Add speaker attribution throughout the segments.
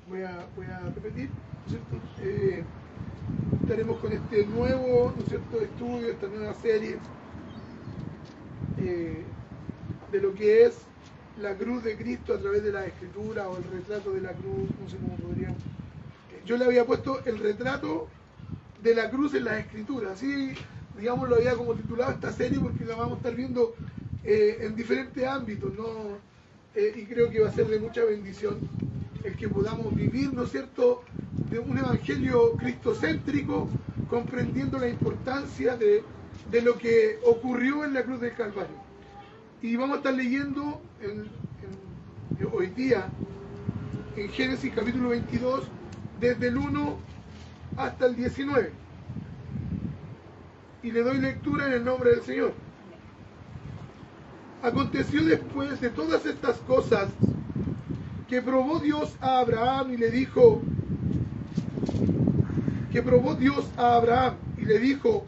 Speaker 1: voy a repetir, ¿no es cierto? Estaremos con este nuevo, ¿no es cierto?, estudio, esta nueva serie de lo que es la cruz de Cristo a través de la Escritura, o el retrato de la cruz, no sé cómo podríamos. Yo le había puesto el retrato de la cruz en las Escrituras, así, digamos, lo había como titulado esta serie, porque la vamos a estar viendo en diferentes ámbitos, ¿no? Y creo que va a ser de mucha bendición el que podamos vivir, ¿no es cierto?, de un evangelio cristocéntrico, comprendiendo la importancia de lo que ocurrió en la cruz del Calvario. Y vamos a estar leyendo hoy día en Génesis capítulo 22, desde el 1 hasta el 19. Y le doy lectura en el nombre del Señor. Aconteció después de todas estas cosas que probó Dios a Abraham y le dijo,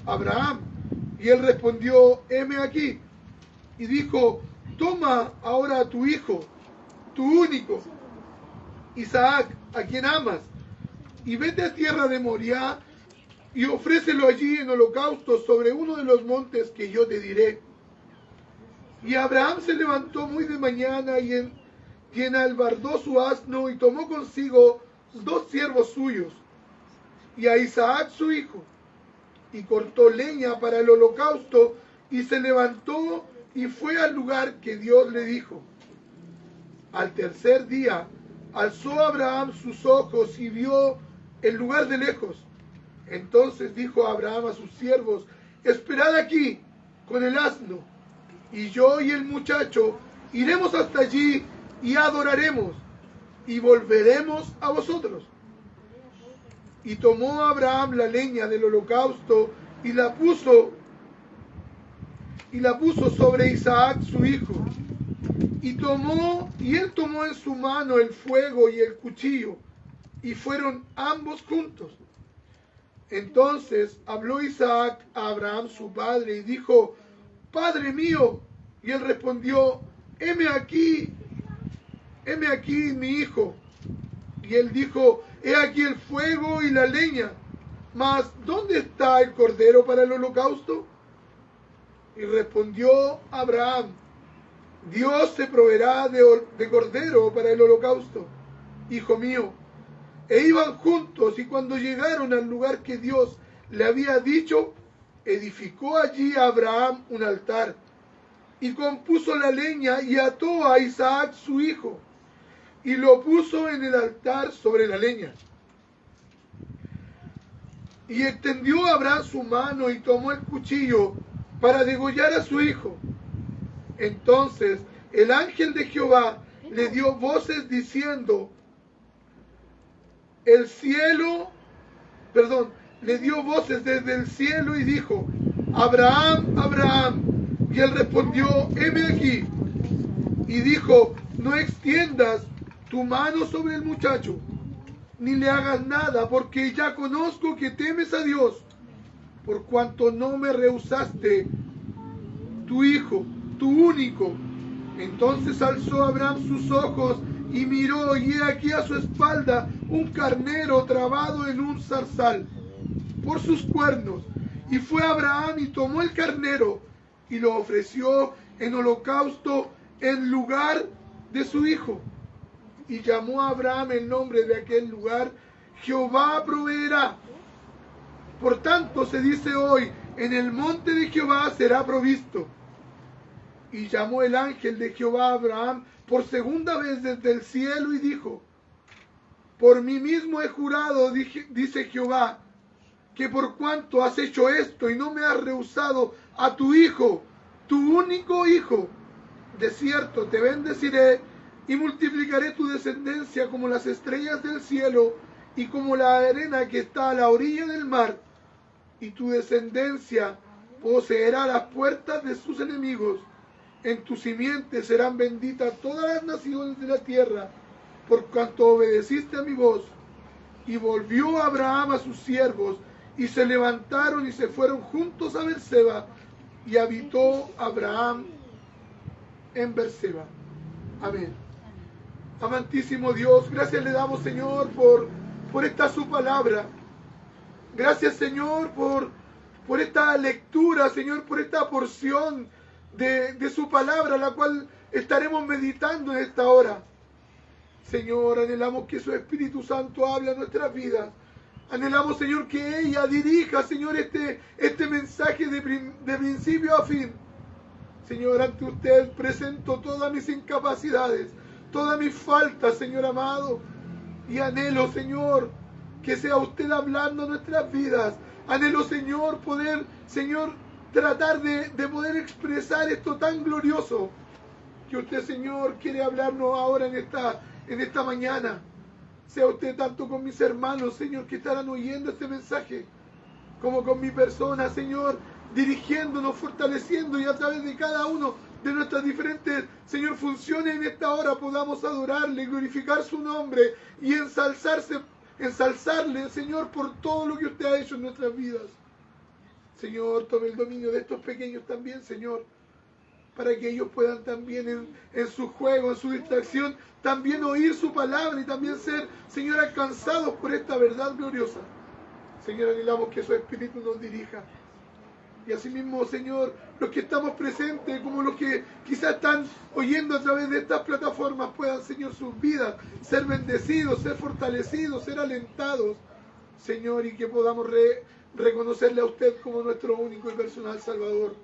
Speaker 1: Abraham, y él respondió, heme aquí. Y dijo, toma ahora a tu hijo, tu único, Isaac, a quien amas, y vete a tierra de Moriah y ofrécelo allí en holocausto sobre uno de los montes que yo te diré. Y Abraham se levantó muy de mañana y enalbardó su asno y tomó consigo 2 siervos suyos y a Isaac su hijo, y cortó leña para el holocausto y se levantó y fue al lugar que Dios le dijo. Al tercer día alzó Abraham sus ojos y vio el lugar de lejos. Entonces dijo Abraham a sus siervos, esperad aquí con el asno, y yo y el muchacho iremos hasta allí y adoraremos, y volveremos a vosotros. Y tomó Abraham la leña del holocausto y la puso sobre Isaac su hijo. Y él tomó en su mano el fuego y el cuchillo, y fueron ambos juntos. Entonces habló Isaac a Abraham su padre y dijo, Padre mío. Y él respondió, heme aquí mi hijo. Y él dijo, he aquí el fuego y la leña, mas ¿dónde está el cordero para el holocausto? Y respondió Abraham, Dios se proveerá de cordero para el holocausto, hijo mío. E iban juntos, y cuando llegaron al lugar que Dios le había dicho, edificó allí Abraham un altar, y compuso la leña, y ató a Isaac su hijo, y lo puso en el altar sobre la leña. Y extendió Abraham su mano, y tomó el cuchillo para degollar a su hijo. Entonces el ángel de Jehová le dio voces diciendo, le dio voces desde el cielo y dijo, Abraham, Abraham. Y él respondió, heme aquí. Y dijo, no extiendas tu mano sobre el muchacho, ni le hagas nada, porque ya conozco que temes a Dios, por cuanto no me rehusaste tu hijo, tu único. Entonces alzó Abraham sus ojos y miró, y he aquí a su espalda un carnero trabado en un zarzal por sus cuernos. Y fue Abraham y tomó el carnero y lo ofreció en holocausto en lugar de su hijo. Y llamó a Abraham el nombre de aquel lugar, Jehová proveerá. Por tanto se dice hoy, en el monte de Jehová será provisto. Y llamó el ángel de Jehová a Abraham por segunda vez desde el cielo y dijo, por mí mismo he jurado, dice Jehová, que por cuanto has hecho esto y no me has rehusado a tu hijo, tu único hijo, de cierto te bendeciré y multiplicaré tu descendencia como las estrellas del cielo y como la arena que está a la orilla del mar, y tu descendencia poseerá las puertas de sus enemigos. En tu simiente serán benditas todas las naciones de la tierra, por cuanto obedeciste a mi voz. Y volvió Abraham a sus siervos, y se levantaron y se fueron juntos a Berseba, y habitó Abraham en Berseba. Amén. Amantísimo Dios, gracias le damos, Señor, por esta su palabra. Gracias, Señor, por esta lectura, Señor, por esta porción de su palabra, la cual estaremos meditando en esta hora. Señor, anhelamos que su Espíritu Santo hable a nuestras vidas. Anhelamos, Señor, que ella dirija, Señor, este mensaje de principio a fin. Señor, ante usted presento todas mis incapacidades, todas mis faltas, Señor amado. Y anhelo, Señor, que sea usted hablando nuestras vidas. Anhelo, Señor, poder, Señor, tratar de poder expresar esto tan glorioso que usted, Señor, quiere hablarnos ahora en esta mañana. Sea usted tanto con mis hermanos, Señor, que estarán oyendo este mensaje, como con mi persona, Señor, dirigiéndonos, fortaleciendo, y a través de cada uno de nuestras diferentes, Señor, funciones en esta hora podamos adorarle, glorificar su nombre y ensalzarle, Señor, por todo lo que usted ha hecho en nuestras vidas. Señor, tome el dominio de estos pequeños también, Señor, para que ellos puedan también en su juego, en su distracción, también oír su palabra y también ser, Señor, alcanzados por esta verdad gloriosa. Señor, anhelamos que su Espíritu nos dirija. Y asimismo, Señor, los que estamos presentes, como los que quizás están oyendo a través de estas plataformas, puedan, Señor, sus vidas ser bendecidos, ser fortalecidos, ser alentados, Señor, y que podamos reconocerle a usted como nuestro único y personal Salvador.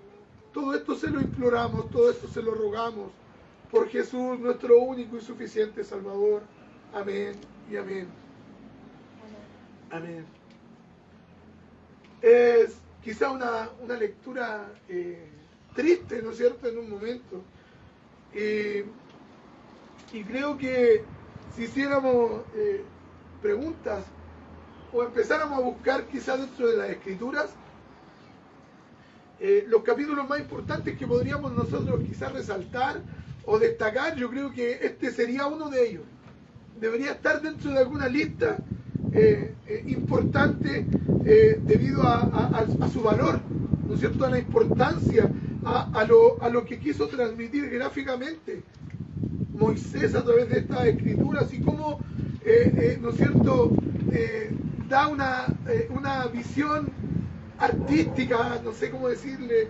Speaker 1: Todo esto se lo imploramos, todo esto se lo rogamos, por Jesús, nuestro único y suficiente Salvador. Amén y amén. Amén. Es quizá una lectura triste, ¿no es cierto?, en un momento. Y creo que si hiciéramos preguntas o empezáramos a buscar quizá dentro de las Escrituras, los capítulos más importantes que podríamos nosotros quizás resaltar o destacar, yo creo que este sería uno de ellos. Debería estar dentro de alguna lista importante debido a su valor, ¿no es cierto?, a la importancia, a lo que quiso transmitir gráficamente Moisés a través de estas escrituras y cómo, ¿no es cierto?, da una visión artística, no sé cómo decirle,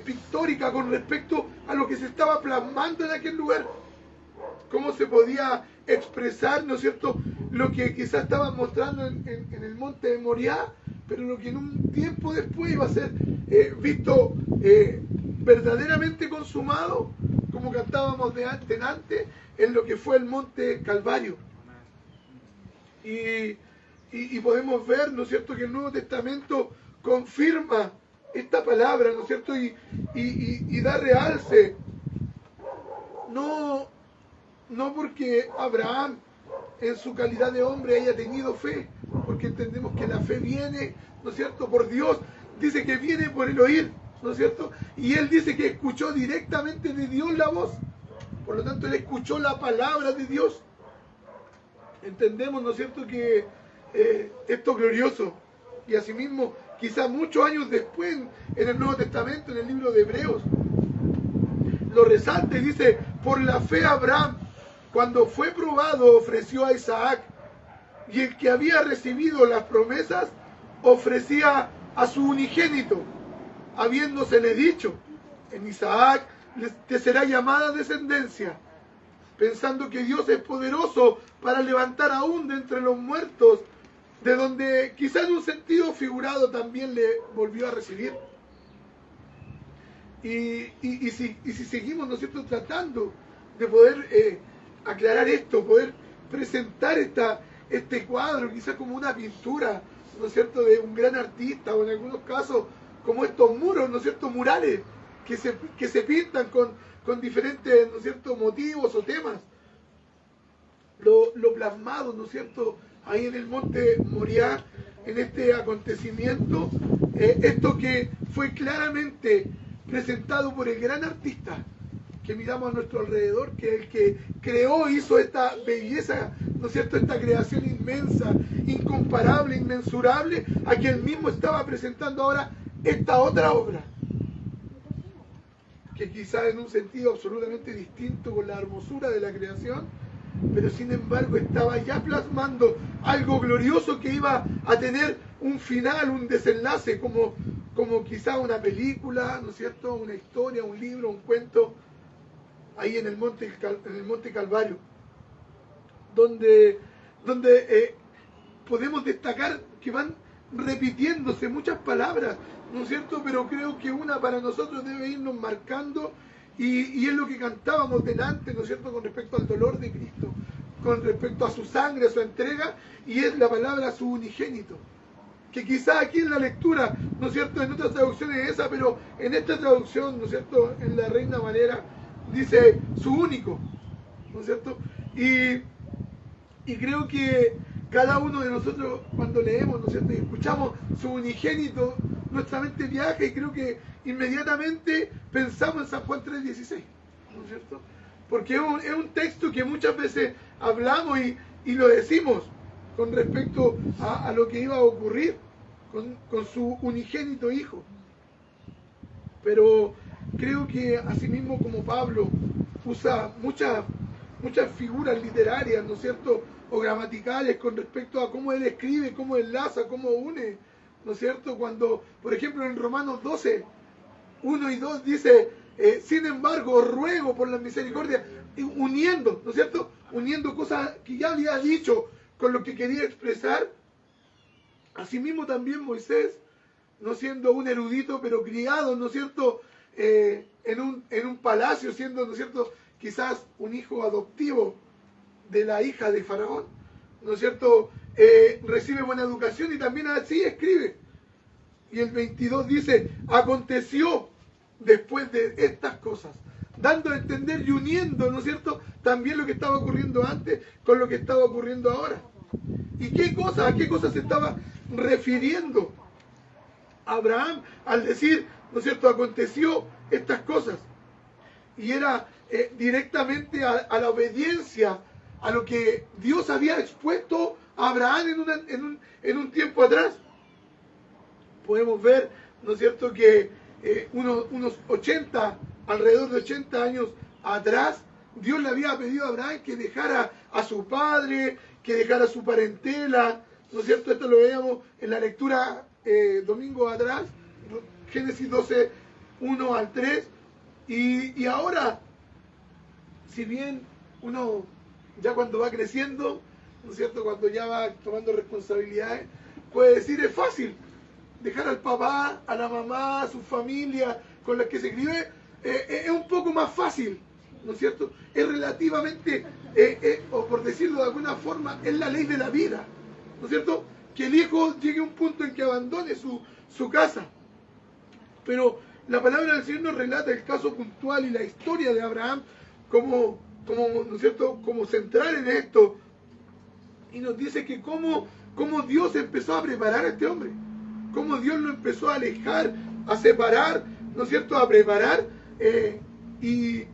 Speaker 1: pictórica con respecto a lo que se estaba plasmando en aquel lugar. Cómo se podía expresar, ¿no es cierto?, lo que quizás estaban mostrando en el monte de Moriah, pero lo que en un tiempo después iba a ser visto verdaderamente consumado, como cantábamos de antes, en lo que fue el monte Calvario. Y podemos ver, ¿no es cierto?, que el Nuevo Testamento confirma esta palabra, ¿no es cierto?, y da realce. No porque Abraham en su calidad de hombre haya tenido fe, porque entendemos que la fe viene, ¿no es cierto?, por Dios. Dice que viene por el oír, ¿no es cierto? Y él dice que escuchó directamente de Dios la voz. Por lo tanto, él escuchó la palabra de Dios. Entendemos, ¿no es cierto?, que esto es glorioso. Y asimismo, quizás muchos años después, en el Nuevo Testamento, en el libro de Hebreos, lo resalta y dice: por la fe Abraham, cuando fue probado, ofreció a Isaac, y el que había recibido las promesas ofrecía a su unigénito, habiéndosele dicho: en Isaac te será llamada descendencia, pensando que Dios es poderoso para levantar aún de entre los muertos, de donde quizá en un sentido figurado también le volvió a recibir. Y si seguimos, ¿no es cierto?, tratando de poder aclarar esto, poder presentar este cuadro quizás como una pintura, ¿no es cierto?, de un gran artista, o en algunos casos como estos muros, ¿no es cierto?, murales que se pintan con diferentes, ¿no es cierto?, motivos o temas. Lo plasmado, ¿no es cierto?, ahí en el monte Moriah, en este acontecimiento, esto que fue claramente presentado por el gran artista que miramos a nuestro alrededor, que el que creó, hizo esta belleza, ¿no es cierto?, esta creación inmensa, incomparable, inmensurable, a quien mismo estaba presentando ahora esta otra obra, que quizás en un sentido absolutamente distinto con la hermosura de la creación, pero sin embargo estaba ya plasmando algo glorioso que iba a tener un final, un desenlace, como quizá una película, ¿no es cierto?, una historia, un libro, un cuento, ahí en el Monte Calvario, donde podemos destacar que van repitiéndose muchas palabras, ¿no es cierto?, pero creo que una para nosotros debe irnos marcando, y es lo que cantábamos delante, ¿no es cierto?, con respecto al dolor de Cristo, con respecto a su sangre, a su entrega, y es la palabra su unigénito, que quizá aquí en la lectura, ¿no es cierto?, en otras traducciones es esa, pero en esta traducción, ¿no es cierto?, en la Reina Valera dice su único, ¿no es cierto?, y creo que cada uno de nosotros cuando leemos, ¿no es cierto?, y escuchamos su unigénito, nuestra mente viaja y creo que inmediatamente pensamos en San Juan 3:16, ¿no es cierto?, porque es un texto que muchas veces hablamos y lo decimos con respecto a lo que iba a ocurrir con su unigénito Hijo. Pero creo que asimismo como Pablo usa muchas figuras literarias, ¿no es cierto?, o gramaticales con respecto a cómo él escribe, cómo enlaza, cómo une, ¿no es cierto?, cuando, por ejemplo, en Romanos 12, 1 y 2 dice, sin embargo, ruego por la misericordia, uniendo, ¿no es cierto?, uniendo cosas que ya había dicho con lo que quería expresar. Asimismo también Moisés, no siendo un erudito, pero criado, ¿no es cierto?, en un palacio, siendo, ¿no es cierto?, quizás un hijo adoptivo de la hija de Faraón, ¿no es cierto?, recibe buena educación y también así escribe. Y el 22 dice, aconteció después de estas cosas, dando a entender y uniendo, ¿no es cierto?, también lo que estaba ocurriendo antes con lo que estaba ocurriendo ahora. ¿Y a qué cosas se estaba refiriendo Abraham al decir, ¿no es cierto?, aconteció estas cosas? Y era directamente a la obediencia, a lo que Dios había expuesto a Abraham en un tiempo atrás. Podemos ver, ¿no es cierto?, que alrededor de 80 años atrás, Dios le había pedido a Abraham que dejara a su padre, que dejara su parentela, ¿no es cierto? Esto lo veíamos en la lectura domingo atrás, Génesis 12, 1 al 3, y ahora, si bien uno ya cuando va creciendo, ¿no es cierto?, cuando ya va tomando responsabilidades, puede decir es fácil dejar al papá, a la mamá, a su familia con la que se crié, es un poco más fácil, ¿no es cierto? Es relativamente, o por decirlo de alguna forma, es la ley de la vida, ¿no es cierto?, que el hijo llegue a un punto en que abandone su casa. Pero la palabra del Señor nos relata el caso puntual y la historia de Abraham como ¿no es cierto?, como central en esto, y nos dice que cómo Dios empezó a preparar a este hombre, cómo Dios lo empezó a alejar, a separar, ¿no es cierto?, a preparar, y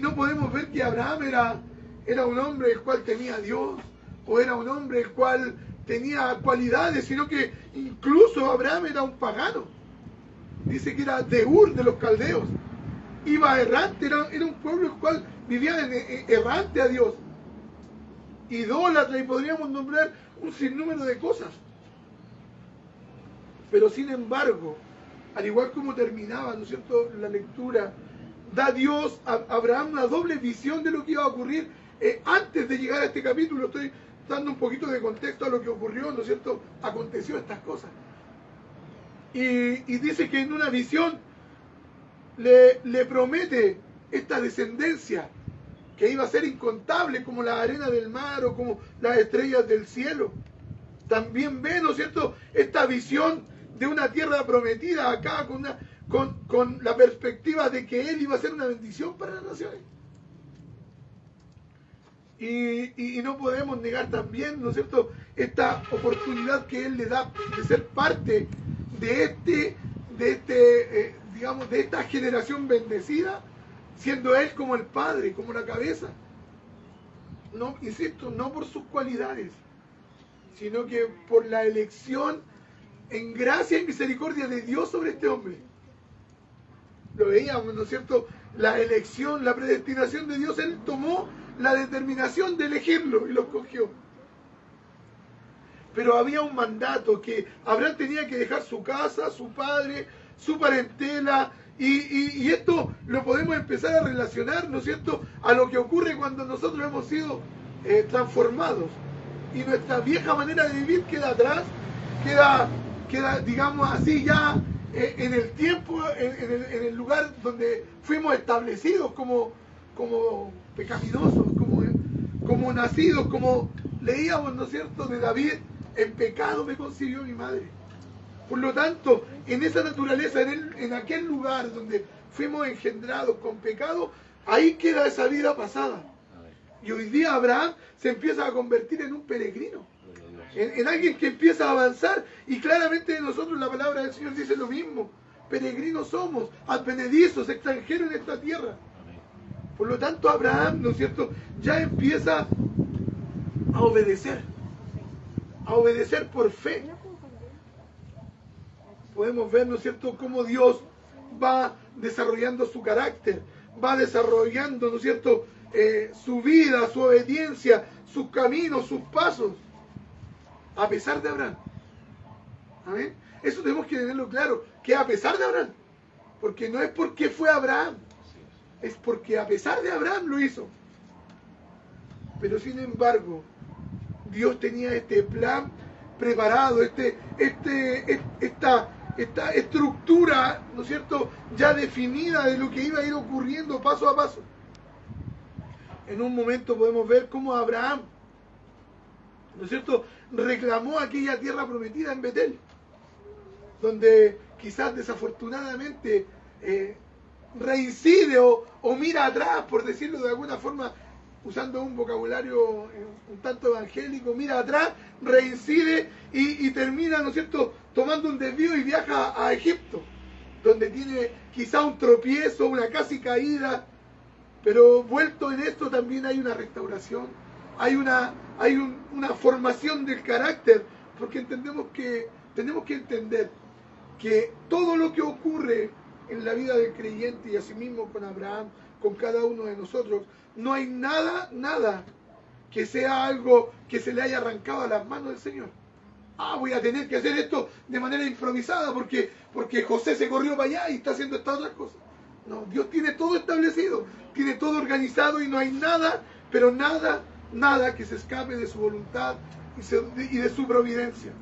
Speaker 1: no podemos ver que Abraham era un hombre el cual tenía a Dios, o era un hombre el cual tenía cualidades, sino que incluso Abraham era un pagano. Dice que era de Ur, de los caldeos, iba errante, era un pueblo el cual vivía errante a Dios, idólatra, y podríamos nombrar un sinnúmero de cosas. Pero sin embargo, al igual como terminaba, ¿no es cierto?, la lectura, da Dios a Abraham una doble visión de lo que iba a ocurrir. Antes de llegar a este capítulo, estoy dando un poquito de contexto a lo que ocurrió, ¿no es cierto?, aconteció estas cosas. Y dice que en una visión le promete esta descendencia que iba a ser incontable como la arena del mar o como las estrellas del cielo. También ve, ¿no es cierto?, esta visión de una tierra prometida acá con la perspectiva de que él iba a ser una bendición para las naciones. Y no podemos negar también, ¿no es cierto?, esta oportunidad que él le da de ser parte de digamos, de esta generación bendecida, siendo él como el padre, como la cabeza. No, insisto, no por sus cualidades, sino que por la elección en gracia y misericordia de Dios sobre este hombre. Lo veíamos, ¿no es cierto?, la elección, la predestinación de Dios. Él tomó la determinación de elegirlo y lo escogió. Pero había un mandato que Abraham tenía que dejar su casa, su padre, su parentela, y esto lo podemos empezar a relacionar, ¿no es cierto?, a lo que ocurre cuando nosotros hemos sido transformados y nuestra vieja manera de vivir queda atrás, queda digamos así ya en el tiempo, en el lugar donde fuimos establecidos como pecaminosos, como nacidos, como leíamos, ¿no es cierto?, de David: en pecado me concibió mi madre. Por lo tanto, en esa naturaleza, en aquel lugar donde fuimos engendrados con pecado, ahí queda esa vida pasada. Y hoy día Abraham se empieza a convertir en un peregrino, en alguien que empieza a avanzar, y claramente nosotros la palabra del Señor dice lo mismo: peregrinos somos, advenedizos, extranjeros en esta tierra. Por lo tanto, Abraham, ¿no es cierto?, ya empieza a obedecer por fe. Podemos ver, ¿no es cierto?, cómo Dios va desarrollando su carácter, va desarrollando, ¿no es cierto?, su vida, su obediencia, sus caminos, sus pasos, a pesar de Abraham. ¿Amén? Eso tenemos que tenerlo claro, que a pesar de Abraham, porque no es porque fue Abraham, es porque a pesar de Abraham lo hizo. Pero sin embargo, Dios tenía este plan preparado, esta estructura, ¿no es cierto?, ya definida de lo que iba a ir ocurriendo paso a paso. En un momento podemos ver cómo Abraham, ¿no es cierto?, reclamó aquella tierra prometida en Betel, donde quizás desafortunadamente reincide o mira atrás, por decirlo de alguna forma, usando un vocabulario un tanto evangélico, mira atrás, reincide y termina, ¿no es cierto?, tomando un desvío y viaja a Egipto, donde tiene quizá un tropiezo, una casi caída, pero vuelto en esto también hay una restauración, hay una formación del carácter, porque tenemos que entender que todo lo que ocurre en la vida del creyente, y asimismo con Abraham, con cada uno de nosotros, no hay nada que sea algo que se le haya arrancado a las manos del Señor. Voy a tener que hacer esto de manera improvisada porque José se corrió para allá y está haciendo estas otras cosas. No, Dios tiene todo establecido, tiene todo organizado, y no hay nada, pero nada que se escape de su voluntad y de su providencia.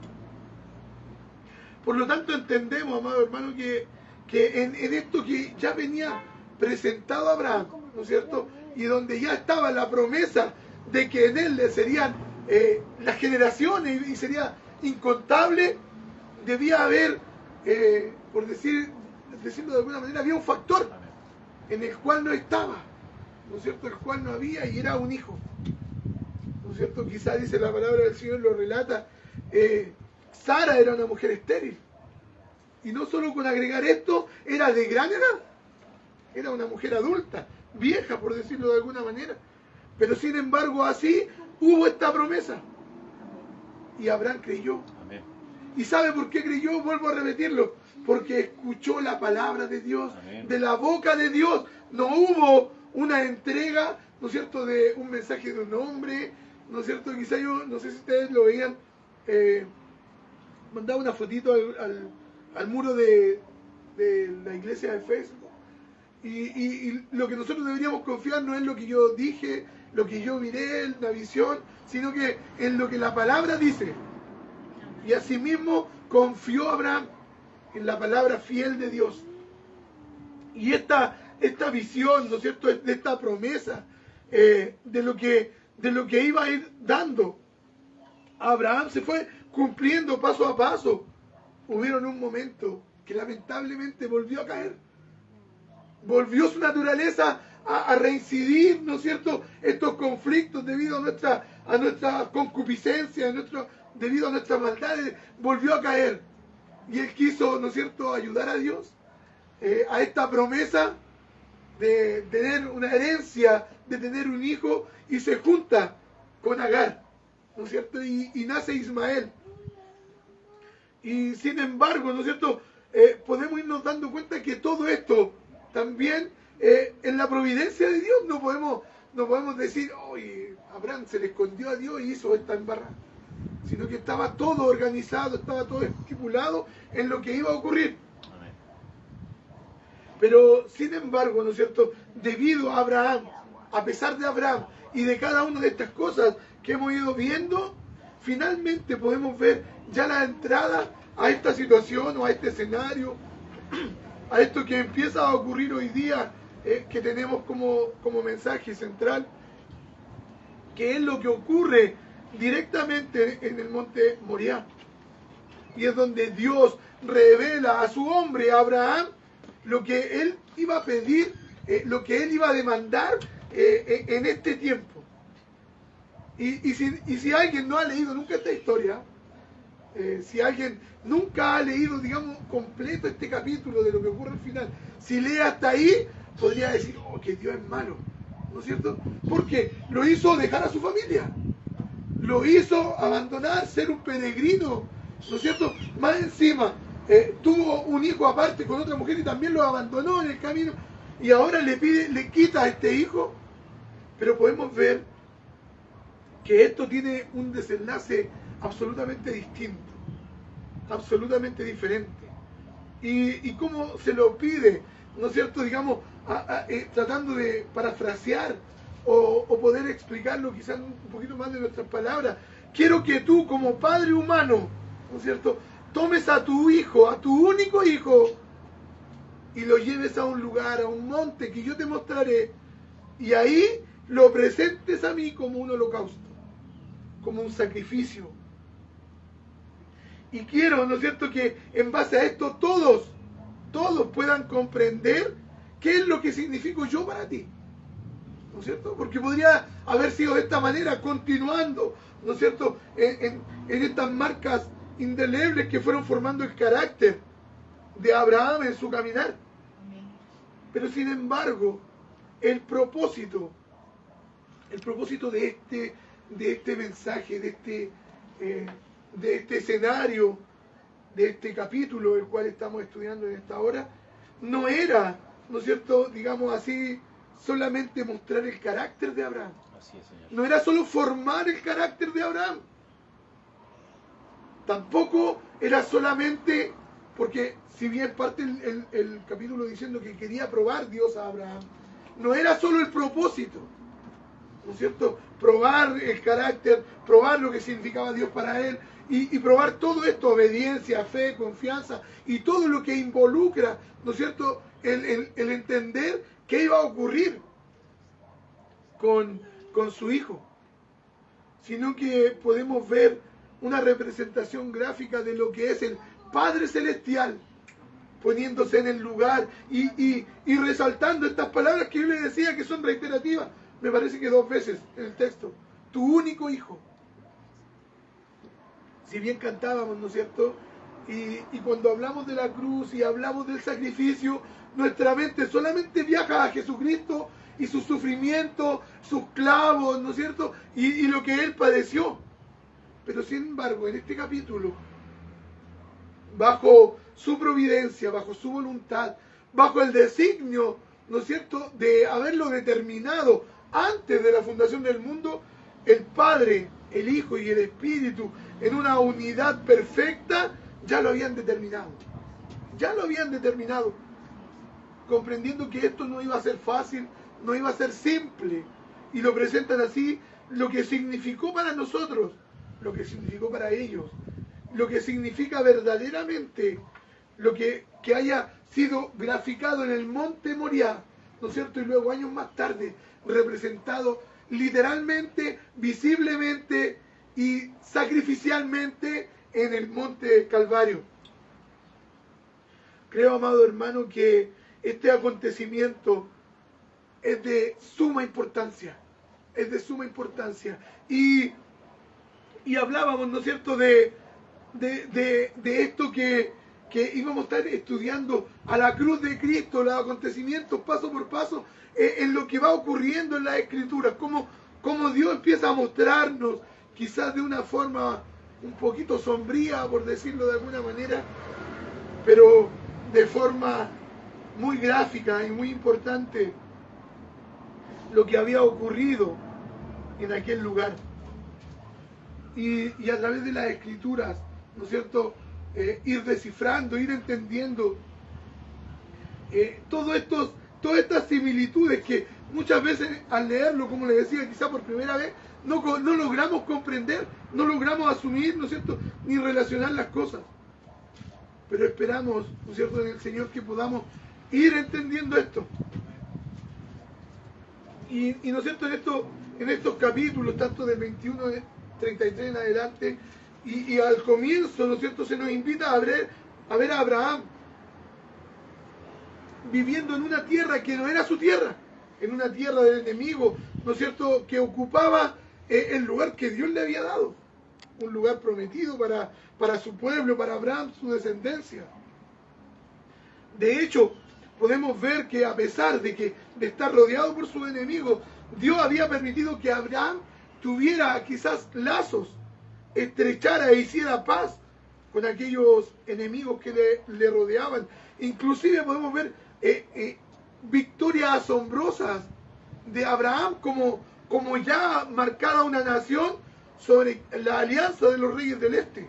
Speaker 1: Por lo tanto, entendemos, amado hermano, que en esto que ya venía presentado Abraham, ¿no es cierto?, y donde ya estaba la promesa de que en él le serían las generaciones y sería incontable, debía haber, por decirlo de alguna manera, había un factor en el cual no estaba, ¿no es cierto?, el cual no había, y era un hijo, ¿no es cierto? Quizá dice la palabra del Señor, lo relata, Sara era una mujer estéril, y no solo con agregar esto, era de gran edad, era una mujer adulta, vieja, por decirlo de alguna manera, pero sin embargo así hubo esta promesa, y Abraham creyó.
Speaker 2: Amén.
Speaker 1: ¿Y sabe por qué creyó? Vuelvo a repetirlo, porque escuchó la palabra de Dios. Amén. De la boca de Dios. No hubo una entrega, ¿no es cierto?, de un mensaje de un hombre, ¿no es cierto? Quizá yo, no sé si ustedes lo veían, mandaba una fotito al muro de la iglesia de Facebook, y lo que nosotros deberíamos confiar no es lo que yo dije, lo que yo miré, la visión, sino que en lo que la palabra dice. Y asimismo confió Abraham en la palabra fiel de Dios. Y esta visión, ¿no es cierto?, de esta promesa, de lo que iba a ir dando, Abraham se fue cumpliendo paso a paso. Hubieron un momento que lamentablemente volvió a caer. Volvió su naturaleza a reincidir, ¿no es cierto?, estos conflictos debido a nuestra concupiscencia, debido a nuestras maldades, volvió a caer. Y él quiso, ¿no es cierto?, ayudar a Dios a esta promesa de tener una herencia, de tener un hijo, y se junta con Agar, ¿no es cierto?, y nace Ismael. Y sin embargo, ¿no es cierto?, podemos irnos dando cuenta que todo esto también en la providencia de Dios no podemos no podemos decir, oye, Abraham se le escondió a Dios y hizo esta embarrada, sino que estaba todo organizado, estaba todo estipulado en lo que iba a ocurrir. Pero, sin embargo, ¿no es cierto?, debido a Abraham, a pesar de Abraham y de cada una de estas cosas que hemos ido viendo, finalmente podemos ver ya la entrada a esta situación o a este escenario, a esto que empieza a ocurrir hoy día, que tenemos como mensaje central, que es lo que ocurre directamente en el monte Moriah. Y es donde Dios revela a su hombre, a Abraham, lo que él iba a pedir, lo que él iba a demandar en este tiempo. Y si alguien no ha leído nunca esta historia, si alguien nunca ha leído, digamos, completo este capítulo de lo que ocurre al final, si lee hasta ahí, podría decir, oh, que Dios es malo, ¿no es cierto? Porque lo hizo dejar a su familia, lo hizo abandonar, ser un peregrino, ¿no es cierto? Más encima, tuvo un hijo aparte con otra mujer y también lo abandonó en el camino, y ahora le quita a este hijo. Pero podemos ver que esto tiene un desenlace absolutamente distinto, absolutamente diferente. Y cómo se lo pide, ¿no es cierto? Digamos, tratando de parafrasear o poder explicarlo quizás un poquito más de nuestras palabras. Quiero que tú, como padre humano, ¿no es cierto?, tomes a tu hijo, a tu único hijo, y lo lleves a un lugar, a un monte que yo te mostraré, y ahí lo presentes a mí como un holocausto, como un sacrificio. Y quiero, ¿no es cierto?, que en base a esto todos puedan comprender qué es lo que significo yo para ti, ¿no es cierto? Porque podría haber sido de esta manera, continuando, ¿no es cierto?, en estas marcas indelebles que fueron formando el carácter de Abraham en su caminar. Pero sin embargo, el propósito de este mensaje, de este escenario, de este capítulo, el cual estamos estudiando en esta hora, no era, ¿no es cierto?, digamos así, solamente mostrar el carácter de Abraham.
Speaker 2: Así es, Señor.
Speaker 1: No era solo formar el carácter de Abraham. Tampoco era solamente, porque si bien parte el capítulo diciendo que quería probar Dios a Abraham, no era solo el propósito, ¿no es cierto?, probar el carácter, probar lo que significaba Dios para él, y probar todo esto, obediencia, fe, confianza, y todo lo que involucra, ¿no es cierto?, el entender qué iba a ocurrir con su hijo, sino que podemos ver una representación gráfica de lo que es el Padre Celestial, poniéndose en el lugar y resaltando estas palabras que yo le decía que son reiterativas, me parece que 2 veces en el texto, tu único hijo. Si bien cantábamos, ¿no es cierto?, y cuando hablamos de la cruz y hablamos del sacrificio, nuestra mente solamente viaja a Jesucristo y su sufrimiento, sus clavos, ¿no es cierto?, y lo que Él padeció. Pero sin embargo, en este capítulo, bajo su providencia, bajo su voluntad, bajo el designio, ¿no es cierto?, de haberlo determinado antes de la fundación del mundo, el Padre, el Hijo y el Espíritu, en una unidad perfecta, ya lo habían determinado. Ya lo habían determinado, comprendiendo que esto no iba a ser fácil, no iba a ser simple, y lo presentan así, lo que significó para nosotros, lo que significó para ellos, lo que significa verdaderamente, lo que haya sido graficado en el monte Moriah, ¿no es cierto?, y luego años más tarde representado literalmente, visiblemente y sacrificialmente en el monte Calvario. Creo, amado hermano, que este acontecimiento es de suma importancia, y hablábamos, ¿no es cierto?, de esto que íbamos a estar estudiando a la cruz de Cristo, los acontecimientos paso por paso, en lo que va ocurriendo en las Escrituras, cómo Dios empieza a mostrarnos, quizás de una forma un poquito sombría, por decirlo de alguna manera, pero de forma muy gráfica y muy importante, lo que había ocurrido en aquel lugar. Y a través de las escrituras, ¿no es cierto?, ir descifrando, ir entendiendo todas estas similitudes que muchas veces al leerlo, como les decía, quizá por primera vez, no logramos comprender, no logramos asumir, ¿no es cierto?, ni relacionar las cosas. Pero esperamos, ¿no es cierto?, en el Señor que podamos ir entendiendo esto. Y ¿no es cierto?, en estos capítulos, tanto del 21 de 33 en adelante, y al comienzo, ¿no es cierto?, se nos invita a ver a Abraham viviendo en una tierra que no era su tierra, en una tierra del enemigo, ¿no es cierto?, que ocupaba el lugar que Dios le había dado, un lugar prometido para su pueblo, para Abraham, su descendencia. De hecho, podemos ver que a pesar de estar rodeado por sus enemigos, Dios había permitido que Abraham tuviera quizás lazos, estrechara e hiciera paz con aquellos enemigos que le rodeaban. Inclusive podemos ver victorias asombrosas de Abraham como ya marcada una nación sobre la alianza de los reyes del este.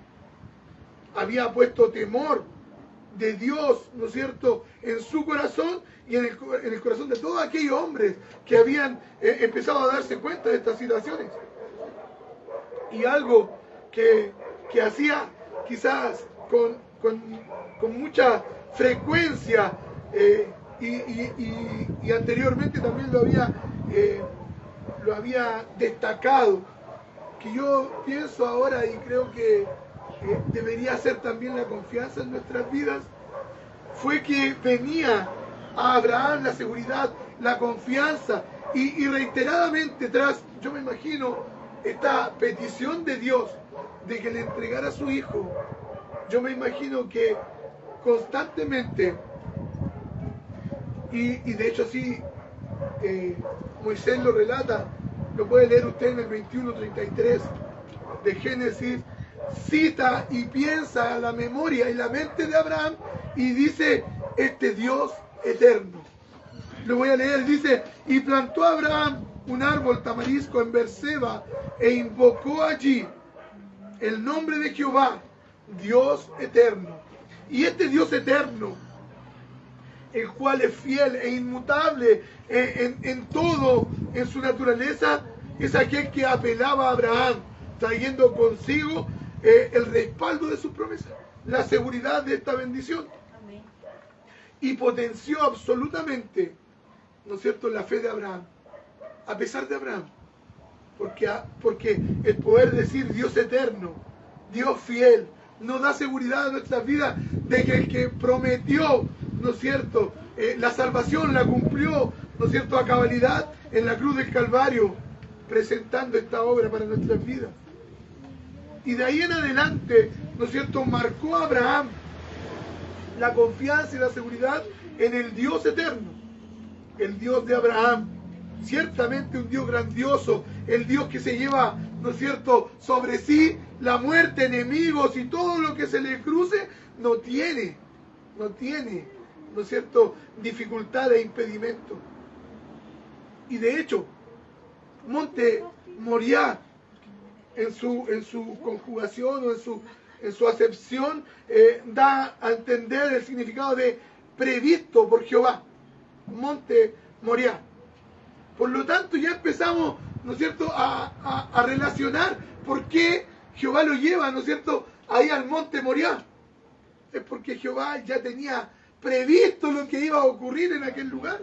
Speaker 1: Había puesto temor de Dios, ¿no es cierto?, en su corazón y en el corazón de todos aquellos hombres que habían empezado a darse cuenta de estas situaciones. Y algo que hacía quizás con mucha frecuencia y anteriormente también lo había destacado, que yo pienso ahora y creo que debería ser también la confianza en nuestras vidas, fue que venía a Abraham la seguridad, la confianza y reiteradamente yo me imagino, esta petición de Dios de que le entregara a su hijo. Yo me imagino que constantemente, y de hecho así Moisés lo relata, lo puede leer usted en el 21:33 de Génesis, cita y piensa a la memoria y la mente de Abraham y dice, este Dios eterno. Lo voy a leer, dice, y plantó Abraham un árbol tamarisco en Berseba e invocó allí el nombre de Jehová, Dios eterno. Y este Dios eterno, el cual es fiel e inmutable en todo, en su naturaleza, es aquel que apelaba a Abraham, trayendo consigo el respaldo de su promesa, la seguridad de esta bendición. Amén. Y potenció absolutamente, ¿no es cierto?, la fe de Abraham, a pesar de Abraham, porque el poder decir Dios eterno, Dios fiel, nos da seguridad a nuestras vidas de que el que prometió, ¿no es cierto?, la salvación la cumplió, ¿no es cierto?, a cabalidad en la cruz del Calvario, presentando esta obra para nuestras vidas. Y de ahí en adelante, ¿no es cierto?, marcó a Abraham la confianza y la seguridad en el Dios eterno, el Dios de Abraham. Ciertamente un Dios grandioso, el Dios que se lleva, ¿no es cierto?, sobre sí la muerte, enemigos y todo lo que se le cruce, no tiene, ¿no es cierto?, dificultad e impedimento. Y de hecho, Monte Moriah, en su conjugación o en su acepción, da a entender el significado de previsto por Jehová, Monte Moriah. Por lo tanto, ya empezamos, ¿no es cierto?, a relacionar por qué Jehová lo lleva, ¿no es cierto?, ahí al monte Moriah. Es porque Jehová ya tenía previsto lo que iba a ocurrir en aquel lugar.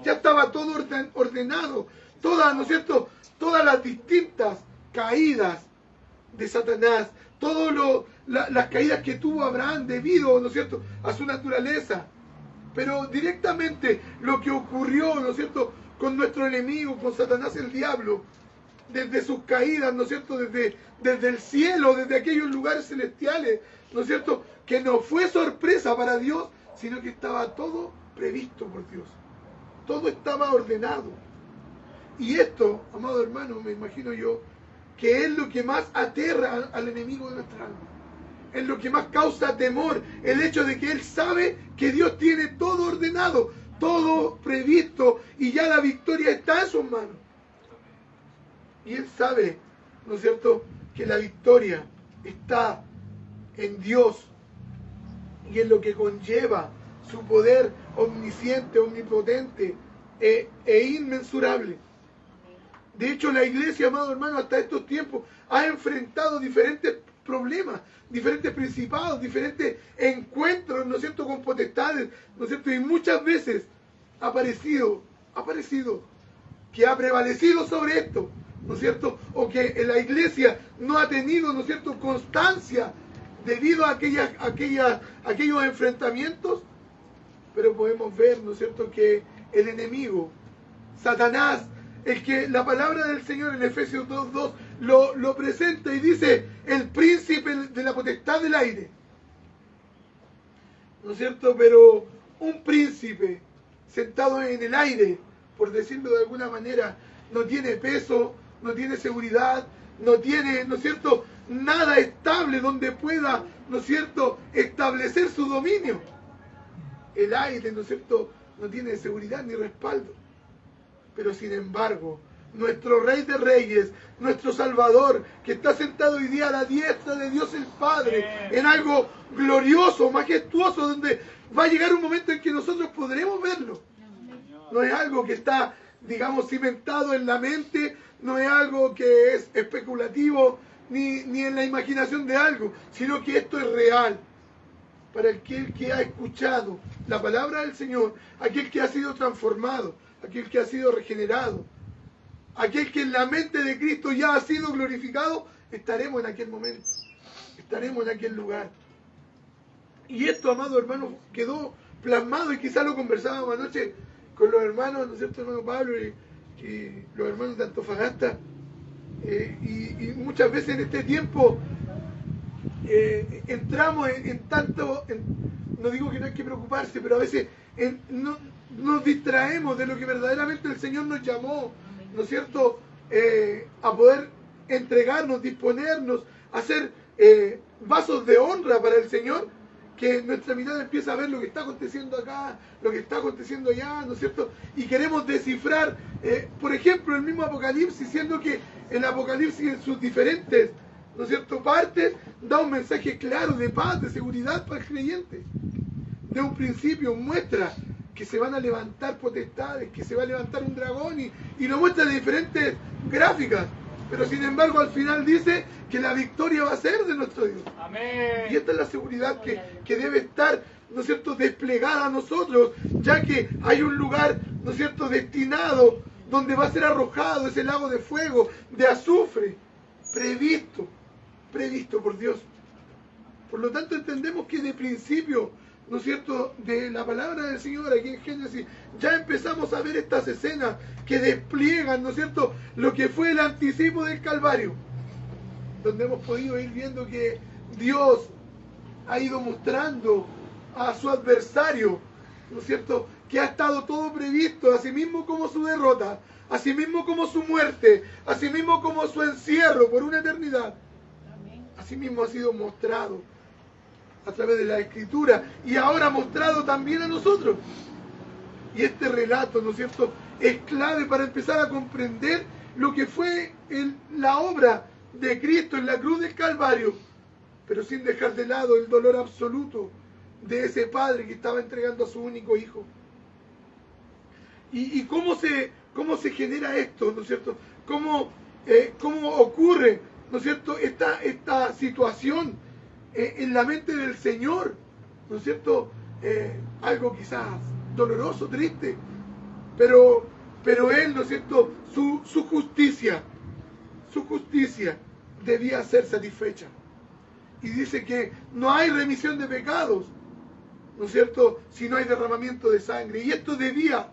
Speaker 1: Ya estaba todo ordenado, todas, ¿no es cierto?, todas las distintas caídas de Satanás, todas las caídas que tuvo Abraham debido, ¿no es cierto?, a su naturaleza. Pero directamente lo que ocurrió, ¿no es cierto?, con nuestro enemigo, con Satanás el diablo, desde sus caídas, ¿no es cierto?, desde el cielo, desde aquellos lugares celestiales, ¿no es cierto?, que no fue sorpresa para Dios, sino que estaba todo previsto por Dios. Todo estaba ordenado. Y esto, amado hermano, me imagino yo, que es lo que más aterra al enemigo de nuestra alma. Es lo que más causa temor, el hecho de que él sabe que Dios tiene todo ordenado, todo previsto y ya la victoria está en sus manos. Y Él sabe, ¿no es cierto?, que la victoria está en Dios y en lo que conlleva su poder omnisciente, omnipotente e inmensurable. De hecho, la iglesia, amado hermano, hasta estos tiempos ha enfrentado diferentes problemas, diferentes principados, diferentes encuentros, ¿no es cierto?, con potestades, ¿no es cierto?, y muchas veces ha parecido que ha prevalecido sobre esto, ¿no es cierto?, o que la iglesia no ha tenido, ¿no es cierto?, constancia debido a aquellos enfrentamientos, pero podemos ver, ¿no es cierto?, que el enemigo, Satanás, el que la palabra del Señor en Efesios 2:2 lo presenta y dice, el príncipe de la potestad del aire, ¿no es cierto?, pero un príncipe sentado en el aire, por decirlo de alguna manera, no tiene peso, no tiene seguridad, no tiene, ¿no es cierto?, nada estable donde pueda, ¿no es cierto?, establecer su dominio. El aire, ¿no es cierto?, no tiene seguridad ni respaldo. Pero sin embargo, nuestro Rey de Reyes, nuestro Salvador, que está sentado hoy día a la diestra de Dios el Padre, en algo glorioso, majestuoso, donde va a llegar un momento en que nosotros podremos verlo. No es algo que está, digamos, cimentado en la mente, no es algo que es especulativo, ni en la imaginación de algo, sino que esto es real. Para aquel que ha escuchado la palabra del Señor, aquel que ha sido transformado, aquel que ha sido regenerado, aquel que en la mente de Cristo ya ha sido glorificado, estaremos en aquel momento, estaremos en aquel lugar. Y esto, amado hermano, quedó plasmado, y quizás lo conversábamos anoche con los hermanos, ¿no es cierto?, hermano Pablo y los hermanos de Antofagasta, y muchas veces en este tiempo entramos en tanto, no digo que no hay que preocuparse, pero a veces nos distraemos de lo que verdaderamente el Señor nos llamó, ¿no es cierto?, a poder entregarnos, disponernos, a ser vasos de honra para el Señor, que nuestra mirada empieza a ver lo que está aconteciendo acá, lo que está aconteciendo allá, ¿no es cierto?, y queremos descifrar, por ejemplo, el mismo Apocalipsis, siendo que el Apocalipsis en sus diferentes, ¿no es cierto?, partes, da un mensaje claro de paz, de seguridad para el creyente. De un principio muestra que se van a levantar potestades, que se va a levantar un dragón, y lo muestra de diferentes gráficas, pero sin embargo al final dice que la victoria va a ser de nuestro Dios.
Speaker 2: Amén.
Speaker 1: Y esta es la seguridad que debe estar, ¿no es cierto?, desplegada a nosotros, ya que hay un lugar, ¿no es cierto?, destinado, donde va a ser arrojado ese lago de fuego, de azufre, previsto por Dios. Por lo tanto entendemos que de principio, ¿no es cierto?, de la palabra del Señor aquí en Génesis, ya empezamos a ver estas escenas que despliegan, ¿no es cierto?, lo que fue el anticipo del Calvario, donde hemos podido ir viendo que Dios ha ido mostrando a su adversario, ¿no es cierto?, que ha estado todo previsto, así mismo como su derrota, así mismo como su muerte, así mismo como su encierro por una eternidad. Así mismo ha sido mostrado a través de la Escritura y ahora mostrado también a nosotros. Y este relato, ¿no es cierto?, es clave para empezar a comprender lo que fue la obra de Cristo en la cruz del Calvario, pero sin dejar de lado el dolor absoluto de ese padre que estaba entregando a su único hijo. ¿Y cómo se genera esto, ¿no es cierto? ¿Cómo ocurre, ¿no es cierto?, esta situación en la mente del Señor, ¿no es cierto? Algo quizás doloroso, triste, pero Él, ¿no es cierto?, su justicia debía ser satisfecha. Y dice que no hay remisión de pecados, ¿no es cierto?, si no hay derramamiento de sangre. Y esto debía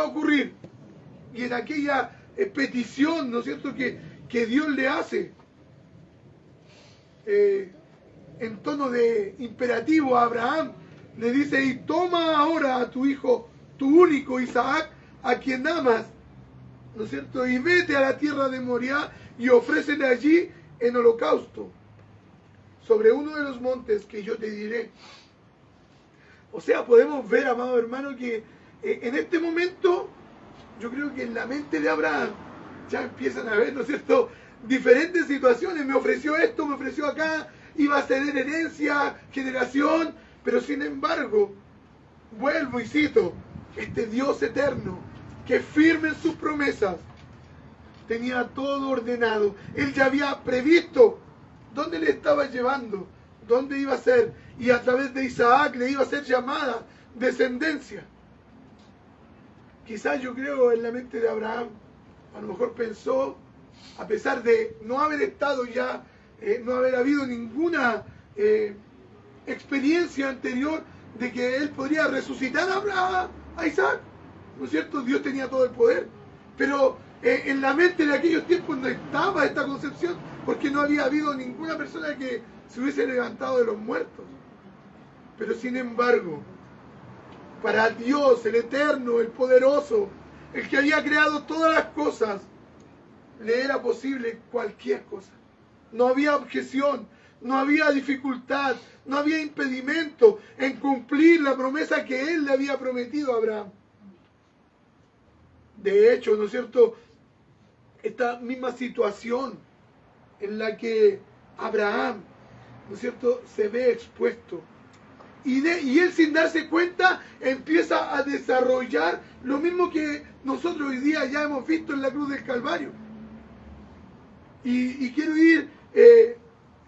Speaker 1: ocurrir. Y en aquella petición, ¿no es cierto?, que Dios le hace en tono de imperativo a Abraham, le dice: y toma ahora a tu hijo, tu único Isaac, a quien amas, ¿no es cierto?, y vete a la tierra de Moriah y ofrécele allí en holocausto sobre uno de los montes que yo te diré. O sea, podemos ver, amado hermano, que en este momento, yo creo que en la mente de Abraham ya empiezan a ver, ¿no es cierto?, diferentes situaciones. Me ofreció esto, me ofreció acá, iba a tener herencia, generación, pero sin embargo, vuelvo y cito, este Dios eterno, que es firme en sus promesas, tenía todo ordenado. Él ya había previsto dónde le estaba llevando, dónde iba a ser, y a través de Isaac le iba a ser llamada descendencia. Quizás yo creo en la mente de Abraham, a lo mejor pensó, a pesar de no haber estado ya, no haber habido ninguna experiencia anterior de que él podría resucitar a Isaac, ¿no es cierto? Dios tenía todo el poder, pero en la mente de aquellos tiempos no estaba esta concepción, porque no había habido ninguna persona que se hubiese levantado de los muertos. Pero sin embargo, para Dios, el eterno, el poderoso, el que había creado todas las cosas, le era posible cualquier cosa. No había objeción, no había dificultad, no había impedimento en cumplir la promesa que él le había prometido a Abraham. De hecho, ¿no es cierto?, esta misma situación en la que Abraham, ¿no es cierto?, se ve expuesto. Y él, sin darse cuenta, empieza a desarrollar lo mismo que nosotros hoy día ya hemos visto en la cruz del Calvario. Y quiero ir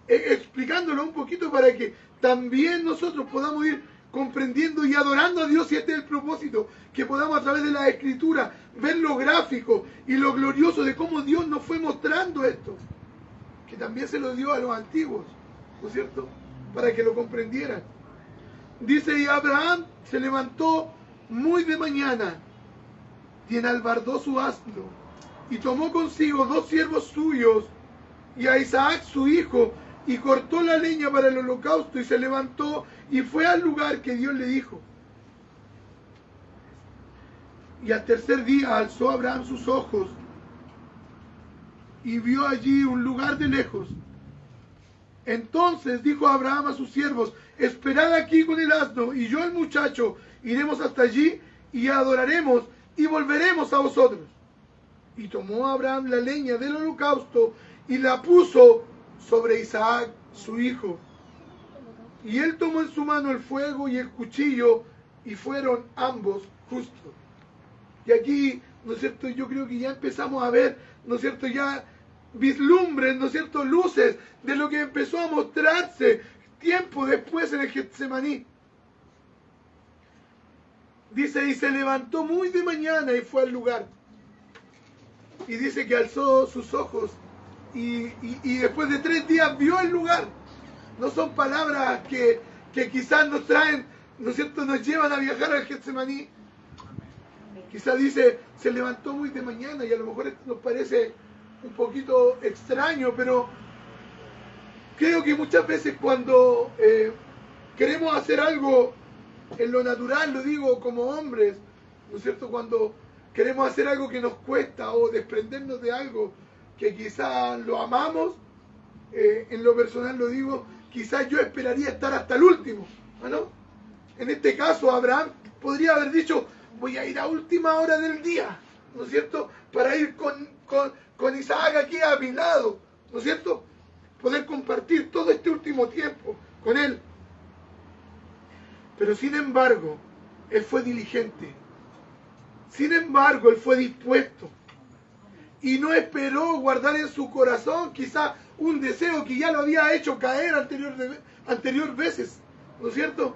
Speaker 1: explicándolo un poquito para que también nosotros podamos ir comprendiendo y adorando a Dios, y este es el propósito, que podamos a través de la Escritura ver lo gráfico y lo glorioso de cómo Dios nos fue mostrando esto, que también se lo dio a los antiguos, ¿no es cierto?, para que lo comprendieran. Dice, y Abraham se levantó muy de mañana y enalbardó su asno y tomó consigo 2 siervos suyos y a Isaac su hijo, y cortó la leña para el holocausto, y se levantó y fue al lugar que Dios le dijo. Y al tercer día alzó Abraham sus ojos y vio allí un lugar de lejos. Entonces dijo Abraham a sus siervos, esperad aquí con el asno, y yo el muchacho iremos hasta allí y adoraremos y volveremos a vosotros. Y tomó Abraham la leña del holocausto y la puso sobre Isaac su hijo. Y él tomó en su mano el fuego y el cuchillo, y fueron ambos justos. Y aquí, ¿no es cierto?, yo creo que ya empezamos a ver, ¿no es cierto?, ya vislumbres, ¿no es cierto?, luces de lo que empezó a mostrarse tiempo después en el Getsemaní. Dice, y se levantó muy de mañana y fue al lugar. Y dice que alzó sus ojos y después de 3 días vio el lugar. No son palabras que quizás nos traen, ¿no es cierto?, nos llevan a viajar al Getsemaní. Quizás dice, se levantó muy de mañana, y a lo mejor esto nos parece un poquito extraño, pero creo que muchas veces cuando queremos hacer algo en lo natural, lo digo como hombres, ¿no es cierto?, cuando queremos hacer algo que nos cuesta o desprendernos de algo que quizás lo amamos, en lo personal lo digo, quizás yo esperaría estar hasta el último, ¿no? En este caso Abraham podría haber dicho, voy a ir a última hora del día, ¿no es cierto?, para ir con Isaac aquí a mi lado, ¿no es cierto?, poder compartir todo este último tiempo con él. Pero sin embargo, él fue diligente. Sin embargo, él fue dispuesto. Y no esperó guardar en su corazón quizá un deseo que ya lo había hecho caer anterior veces, ¿no es cierto?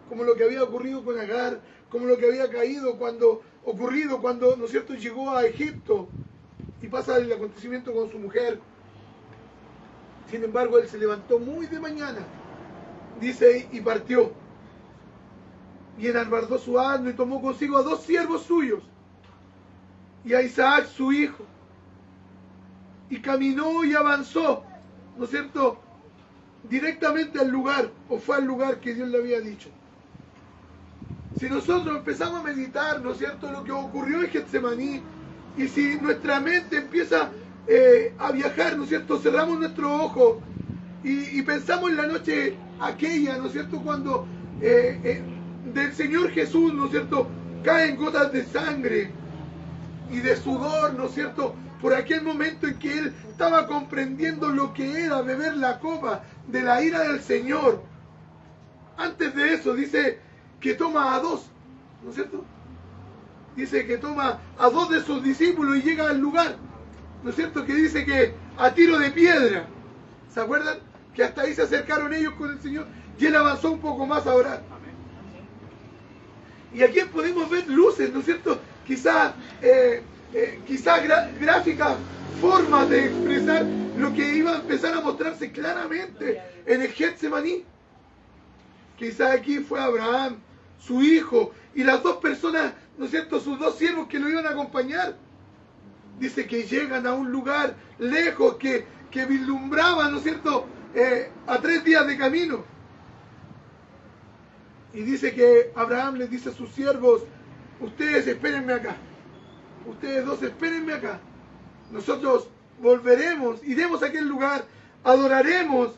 Speaker 1: Como lo que había ocurrido con Agar, como lo que había ocurrido cuando, ¿no es cierto?, llegó a Egipto y pasa el acontecimiento con su mujer. Sin embargo, él se levantó muy de mañana, dice, y partió. Y enalbardó su asno y tomó consigo a 2 siervos suyos y a Isaac su hijo. Y caminó y avanzó, ¿no es cierto?, directamente al lugar, o fue al lugar que Dios le había dicho. Si nosotros empezamos a meditar, ¿no es cierto?, lo que ocurrió en Getsemaní, y si nuestra mente empieza a viajar, ¿no es cierto?, cerramos nuestros ojos y pensamos en la noche aquella, ¿no es cierto?, cuando del Señor Jesús, ¿no es cierto?, caen gotas de sangre y de sudor, ¿no es cierto?, por aquel momento en que él estaba comprendiendo lo que era beber la copa de la ira del Señor. Antes de eso dice que toma a dos, ¿no es cierto? Dice que toma a dos de sus discípulos y llega al lugar, ¿no es cierto?, que dice que a tiro de piedra. ¿Se acuerdan? Que hasta ahí se acercaron ellos con el Señor y él avanzó un poco más a orar. Y aquí podemos ver luces, ¿no es cierto? Quizás gráficas, formas de expresar lo que iba a empezar a mostrarse claramente en el Getsemaní. Quizás aquí fue Abraham, su hijo, y las dos personas, ¿no es cierto?, sus dos siervos que lo iban a acompañar. Dice que llegan a un lugar lejos que vislumbraba, ¿no es cierto?, a 3 días de camino. Y dice que Abraham les dice a sus siervos: ustedes espérenme acá. Ustedes dos espérenme acá. Nosotros volveremos, iremos a aquel lugar, adoraremos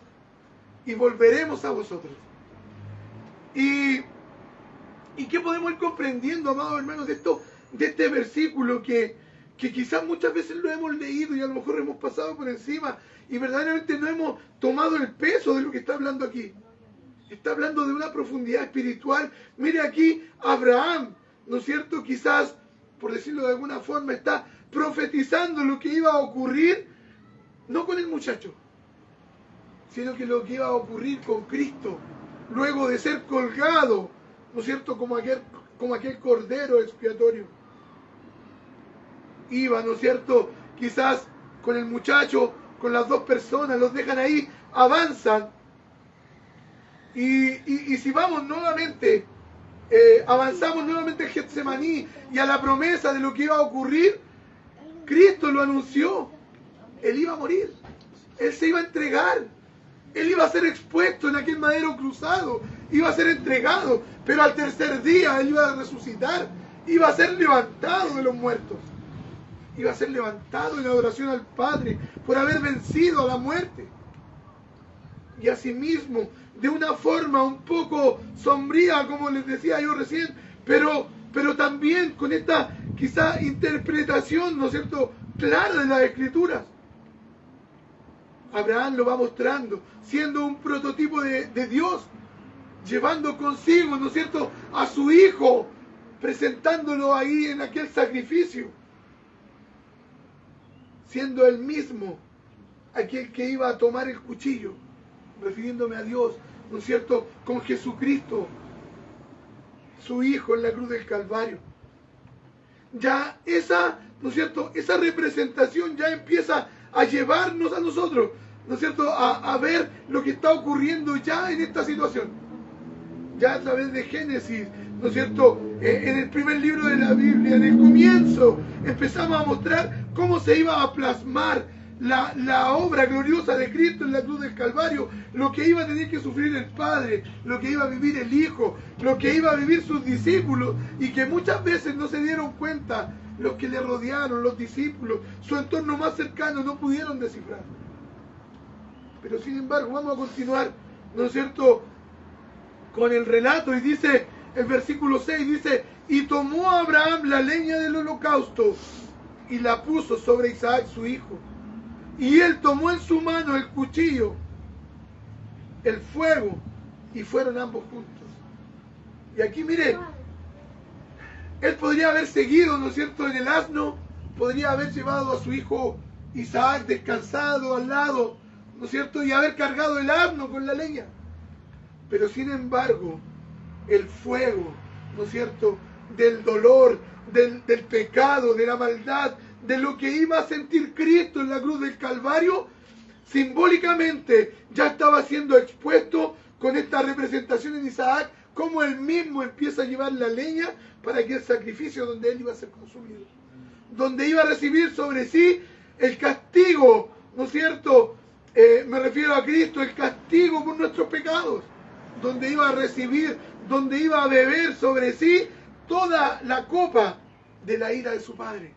Speaker 1: y volveremos a vosotros. ¿Y qué podemos ir comprendiendo, amados hermanos, de este versículo que quizás muchas veces lo hemos leído y a lo mejor hemos pasado por encima y verdaderamente no hemos tomado el peso de lo que está hablando aquí? Está hablando de una profundidad espiritual. Mire aquí, Abraham, ¿no es cierto?, quizás, por decirlo de alguna forma, está profetizando lo que iba a ocurrir, no con el muchacho, sino que lo que iba a ocurrir con Cristo, luego de ser colgado, ¿no es cierto?, como aquel cordero expiatorio. Iba, ¿no es cierto?, quizás con el muchacho, con las dos personas, los dejan ahí, avanzan. Y si vamos nuevamente, avanzamos nuevamente en Getsemaní y a la promesa de lo que iba a ocurrir, Cristo lo anunció. Él iba a morir, Él se iba a entregar, Él iba a ser expuesto en aquel madero cruzado, iba a ser entregado, pero al tercer día Él iba a resucitar, iba a ser levantado de los muertos, iba a ser levantado en adoración al Padre por haber vencido a la muerte. Y asimismo, de una forma un poco sombría, como les decía yo recién, pero también con esta quizá interpretación, ¿no es cierto?, clara de las Escrituras. Abraham lo va mostrando, siendo un prototipo de Dios, llevando consigo, ¿no es cierto?, a su hijo, presentándolo ahí en aquel sacrificio, siendo él mismo aquel que iba a tomar el cuchillo, refiriéndome a Dios, ¿no es cierto?, con Jesucristo, su Hijo en la cruz del Calvario. Ya esa, ¿no es cierto?, esa representación ya empieza a llevarnos a nosotros, ¿no es cierto?, a ver lo que está ocurriendo ya en esta situación. Ya a través de Génesis, ¿no es cierto?, en el primer libro de la Biblia, en el comienzo, empezamos a mostrar cómo se iba a plasmar la obra gloriosa de Cristo en la cruz del Calvario, lo que iba a tener que sufrir el Padre, lo que iba a vivir el Hijo, lo que iba a vivir sus discípulos, y que muchas veces no se dieron cuenta los que le rodearon, los discípulos, su entorno más cercano, no pudieron descifrar. Pero sin embargo, vamos a continuar, ¿no es cierto?, con el relato, y dice, el versículo 6 dice: y tomó Abraham la leña del holocausto y la puso sobre Isaac su hijo. Y él tomó en su mano el cuchillo, el fuego, y fueron ambos juntos. Y aquí mire, él podría haber seguido, ¿no es cierto?, en el asno, podría haber llevado a su hijo Isaac descansado al lado, ¿no es cierto?, y haber cargado el asno con la leña. Pero sin embargo, el fuego, ¿no es cierto?, del dolor, del pecado, de la maldad, de lo que iba a sentir Cristo en la cruz del Calvario, simbólicamente ya estaba siendo expuesto con esta representación en Isaac, como él mismo empieza a llevar la leña para aquel sacrificio donde él iba a ser consumido, donde iba a recibir sobre sí el castigo, ¿no es cierto?, me refiero a Cristo, el castigo por nuestros pecados, donde iba a recibir, donde iba a beber sobre sí toda la copa de la ira de su Padre.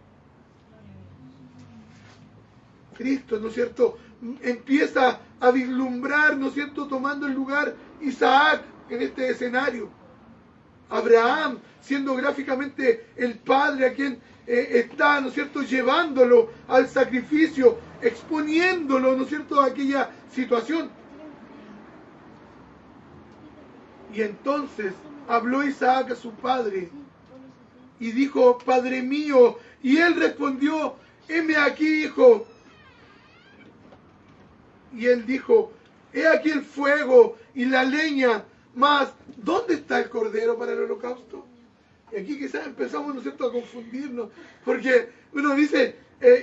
Speaker 1: Cristo, ¿no es cierto?, empieza a vislumbrar, ¿no es cierto?, tomando el lugar Isaac en este escenario. Abraham, siendo gráficamente el padre a quien está, ¿no es cierto?, llevándolo al sacrificio, exponiéndolo, ¿no es cierto?, a aquella situación. Y entonces habló Isaac a su padre y dijo: Padre mío. Y él respondió: heme aquí, hijo. Y él dijo: he aquí el fuego y la leña, mas ¿dónde está el cordero para el holocausto? Y aquí quizás empezamos, ¿no es cierto?, a confundirnos, porque uno dice,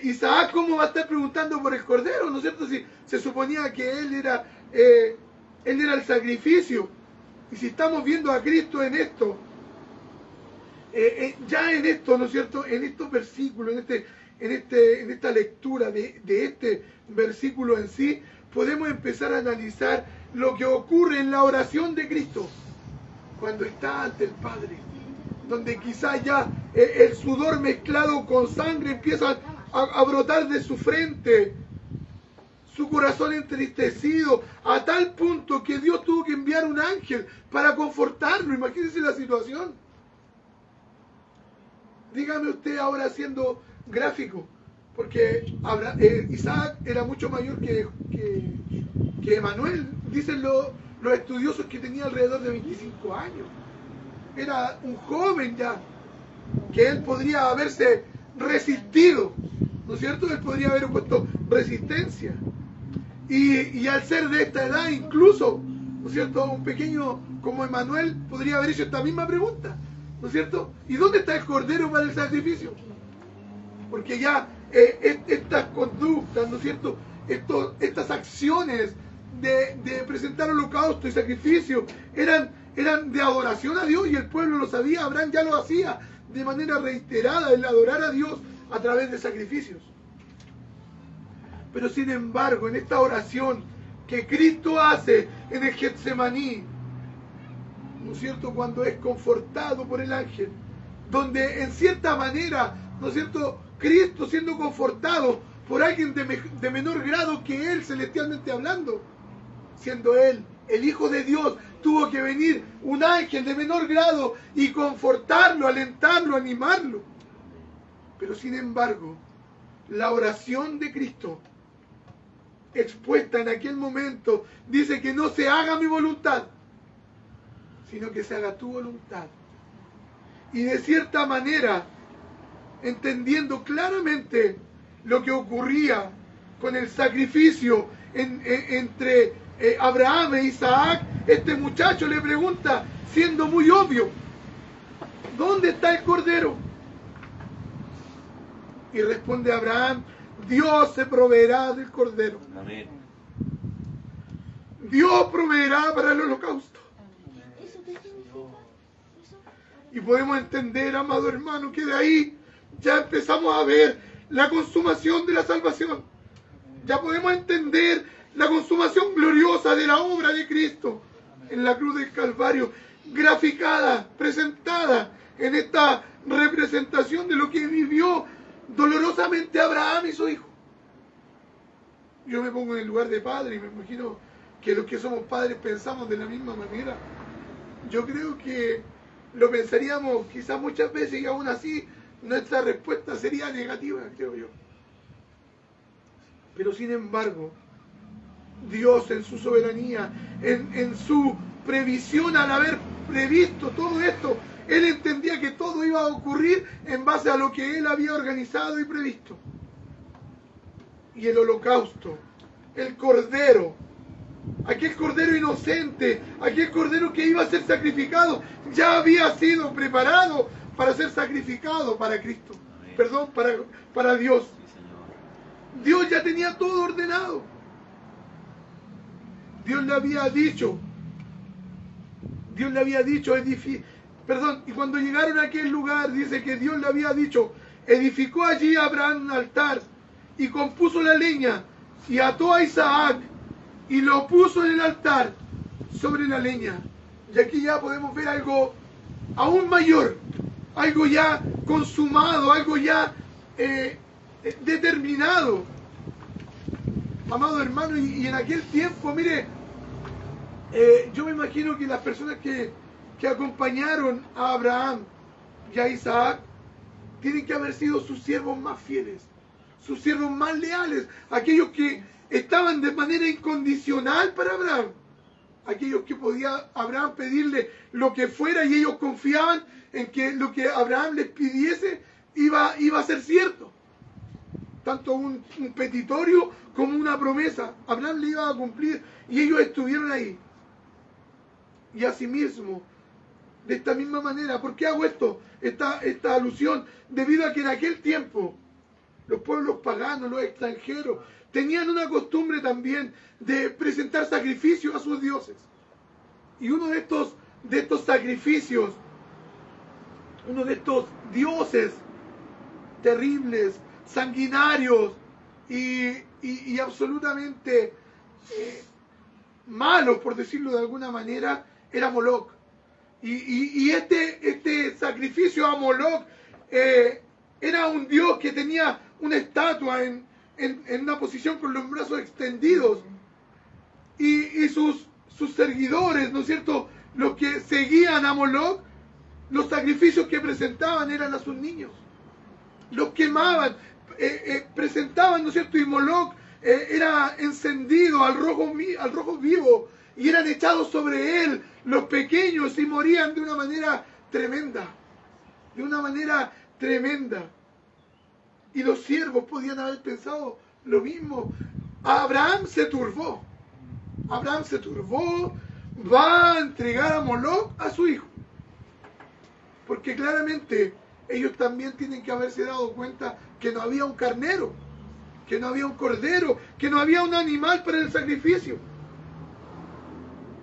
Speaker 1: Isaac, ¿cómo va a estar preguntando por el cordero? ¿No es cierto? Si se suponía que él era el sacrificio. Y si estamos viendo a Cristo en esto, ya en esto, ¿no es cierto?, en estos versículos, en esta lectura de este versículo en sí, podemos empezar a analizar lo que ocurre en la oración de Cristo cuando está ante el Padre, donde quizás ya el sudor mezclado con sangre empieza a brotar de su frente, su corazón entristecido, a tal punto que Dios tuvo que enviar un ángel para confortarlo. Imagínense la situación. Dígame usted, ahora siendo gráfico, porque Isaac era mucho mayor que Emanuel. Dicen los estudiosos que tenía alrededor de 25 años. Era un joven ya, que él podría haberse resistido, ¿no es cierto? Él podría haber puesto resistencia. Y al ser de esta edad, incluso, ¿no es cierto?, un pequeño como Emanuel podría haber hecho esta misma pregunta, ¿no es cierto? ¿Y dónde está el cordero para el sacrificio? Porque ya estas conductas, ¿no es cierto?, estas acciones de presentar holocausto y sacrificio eran de adoración a Dios, y el pueblo lo sabía. Abraham ya lo hacía de manera reiterada, el adorar a Dios a través de sacrificios. Pero sin embargo, en esta oración que Cristo hace en el Getsemaní, ¿no es cierto?, cuando es confortado por el ángel, donde en cierta manera, ¿no es cierto?, Cristo siendo confortado por alguien de menor grado que él, celestialmente hablando, siendo él el Hijo de Dios, tuvo que venir un ángel de menor grado y confortarlo, alentarlo, animarlo. Pero sin embargo, la oración de Cristo, expuesta en aquel momento, dice que no se haga mi voluntad, sino que se haga tu voluntad. Y de cierta manera, entendiendo claramente lo que ocurría con el sacrificio entre Abraham e Isaac, este muchacho le pregunta, siendo muy obvio: ¿dónde está el cordero? Y responde Abraham: Dios se proveerá del cordero.
Speaker 2: Amén.
Speaker 1: Dios proveerá para el holocausto. Y podemos entender, amado hermano, que de ahí ya empezamos a ver la consumación de la salvación. Ya podemos entender la consumación gloriosa de la obra de Cristo en la cruz del Calvario, graficada, presentada en esta representación de lo que vivió dolorosamente Abraham y su hijo. Yo me pongo en el lugar de padre y me imagino que los que somos padres pensamos de la misma manera. Yo creo que lo pensaríamos quizás muchas veces, y aún así nuestra respuesta sería negativa, creo yo. Pero sin embargo, Dios en su soberanía, en su previsión, al haber previsto todo esto, Él entendía que todo iba a ocurrir en base a lo que Él había organizado y previsto. Y el holocausto, el cordero, aquel cordero inocente, aquel cordero que iba a ser sacrificado, ya había sido preparado para ser sacrificado para Cristo.
Speaker 2: Amén.
Speaker 1: Perdón, para Dios.
Speaker 2: Sí, Señor.
Speaker 1: Dios ya tenía todo ordenado. Dios le había dicho, y cuando llegaron a aquel lugar, dice que Dios le había dicho, edificó allí Abraham un altar, y compuso la leña, y ató a Isaac, y lo puso en el altar, sobre la leña. Y aquí ya podemos ver algo aún mayor, algo ya consumado, algo ya determinado. Amado hermano, y en aquel tiempo, mire, yo me imagino que las personas que que acompañaron a Abraham y a Isaac tienen que haber sido sus siervos más fieles, sus siervos más leales, aquellos que estaban de manera incondicional para Abraham, aquellos que podía Abraham pedirle lo que fuera y ellos confiaban en que lo que Abraham les pidiese iba a ser cierto. Tanto un petitorio como una promesa, Abraham le iba a cumplir y ellos estuvieron ahí. Y asimismo, de esta misma manera, ¿por qué hago esta alusión? Debido a que en aquel tiempo los pueblos paganos, los extranjeros, tenían una costumbre también de presentar sacrificios a sus dioses. Y uno de estos sacrificios, uno de estos dioses terribles, sanguinarios y absolutamente malos, por decirlo de alguna manera, era Moloch. Y este sacrificio a Moloch era un dios que tenía una estatua en una posición con los brazos extendidos. Y sus seguidores, ¿no es cierto?, los que seguían a Moloch, los sacrificios que presentaban eran a sus niños. Los quemaban, presentaban, ¿no es cierto?, y Moloch era encendido al rojo vivo y eran echados sobre él los pequeños y morían de una manera tremenda, y los siervos podían haber pensado lo mismo. Abraham se turbó, va a entregar a Moloch a su hijo, porque claramente ellos también tienen que haberse dado cuenta que no había un carnero, que no había un cordero, que no había un animal para el sacrificio.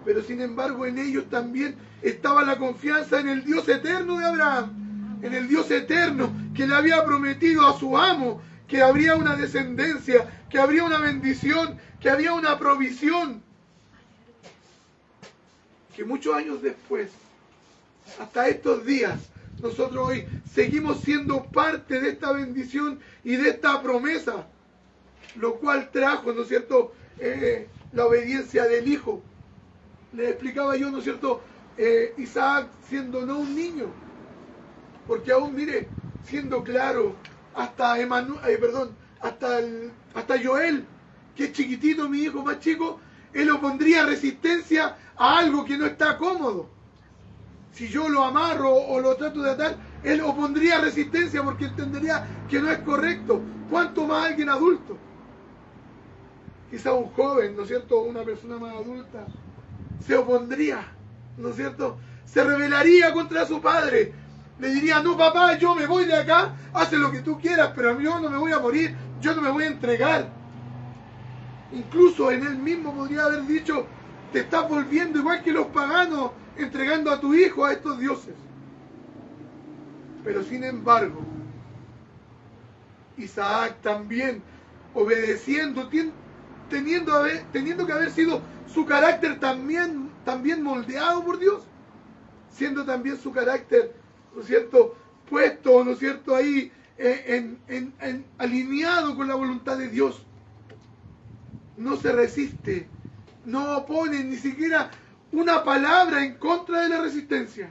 Speaker 1: Pero sin embargo en ellos también estaba la confianza en el Dios eterno de Abraham, en el Dios eterno que le había prometido a su amo que habría una descendencia, que habría una bendición, que había una provisión. Que muchos años después, hasta estos días, nosotros hoy seguimos siendo parte de esta bendición y de esta promesa, lo cual trajo, ¿no es cierto?, la obediencia del hijo. Les explicaba yo, ¿no es cierto?, Isaac siendo no un niño, porque aún, mire, siendo claro, hasta Joel, que es chiquitito, mi hijo más chico, él opondría resistencia a algo que no está cómodo. Si yo lo amarro o lo trato de atar, él opondría resistencia porque entendería que no es correcto. ¿Cuánto más alguien adulto? Quizá un joven, ¿no es cierto?, una persona más adulta, se opondría, ¿no es cierto?, se rebelaría contra su padre, le diría: no, papá, yo me voy de acá, haz lo que tú quieras, pero yo no me voy a morir, yo no me voy a entregar. Incluso en él mismo podría haber dicho: te estás volviendo igual que los paganos, entregando a tu hijo a estos dioses. Pero sin embargo, Isaac también, obedeciendo, teniendo que haber sido su carácter también moldeado por Dios, siendo también su carácter, ¿no es cierto?, puesto, ¿no es cierto?, ahí alineado con la voluntad de Dios. No se resiste, no opone ni siquiera una palabra en contra de la resistencia,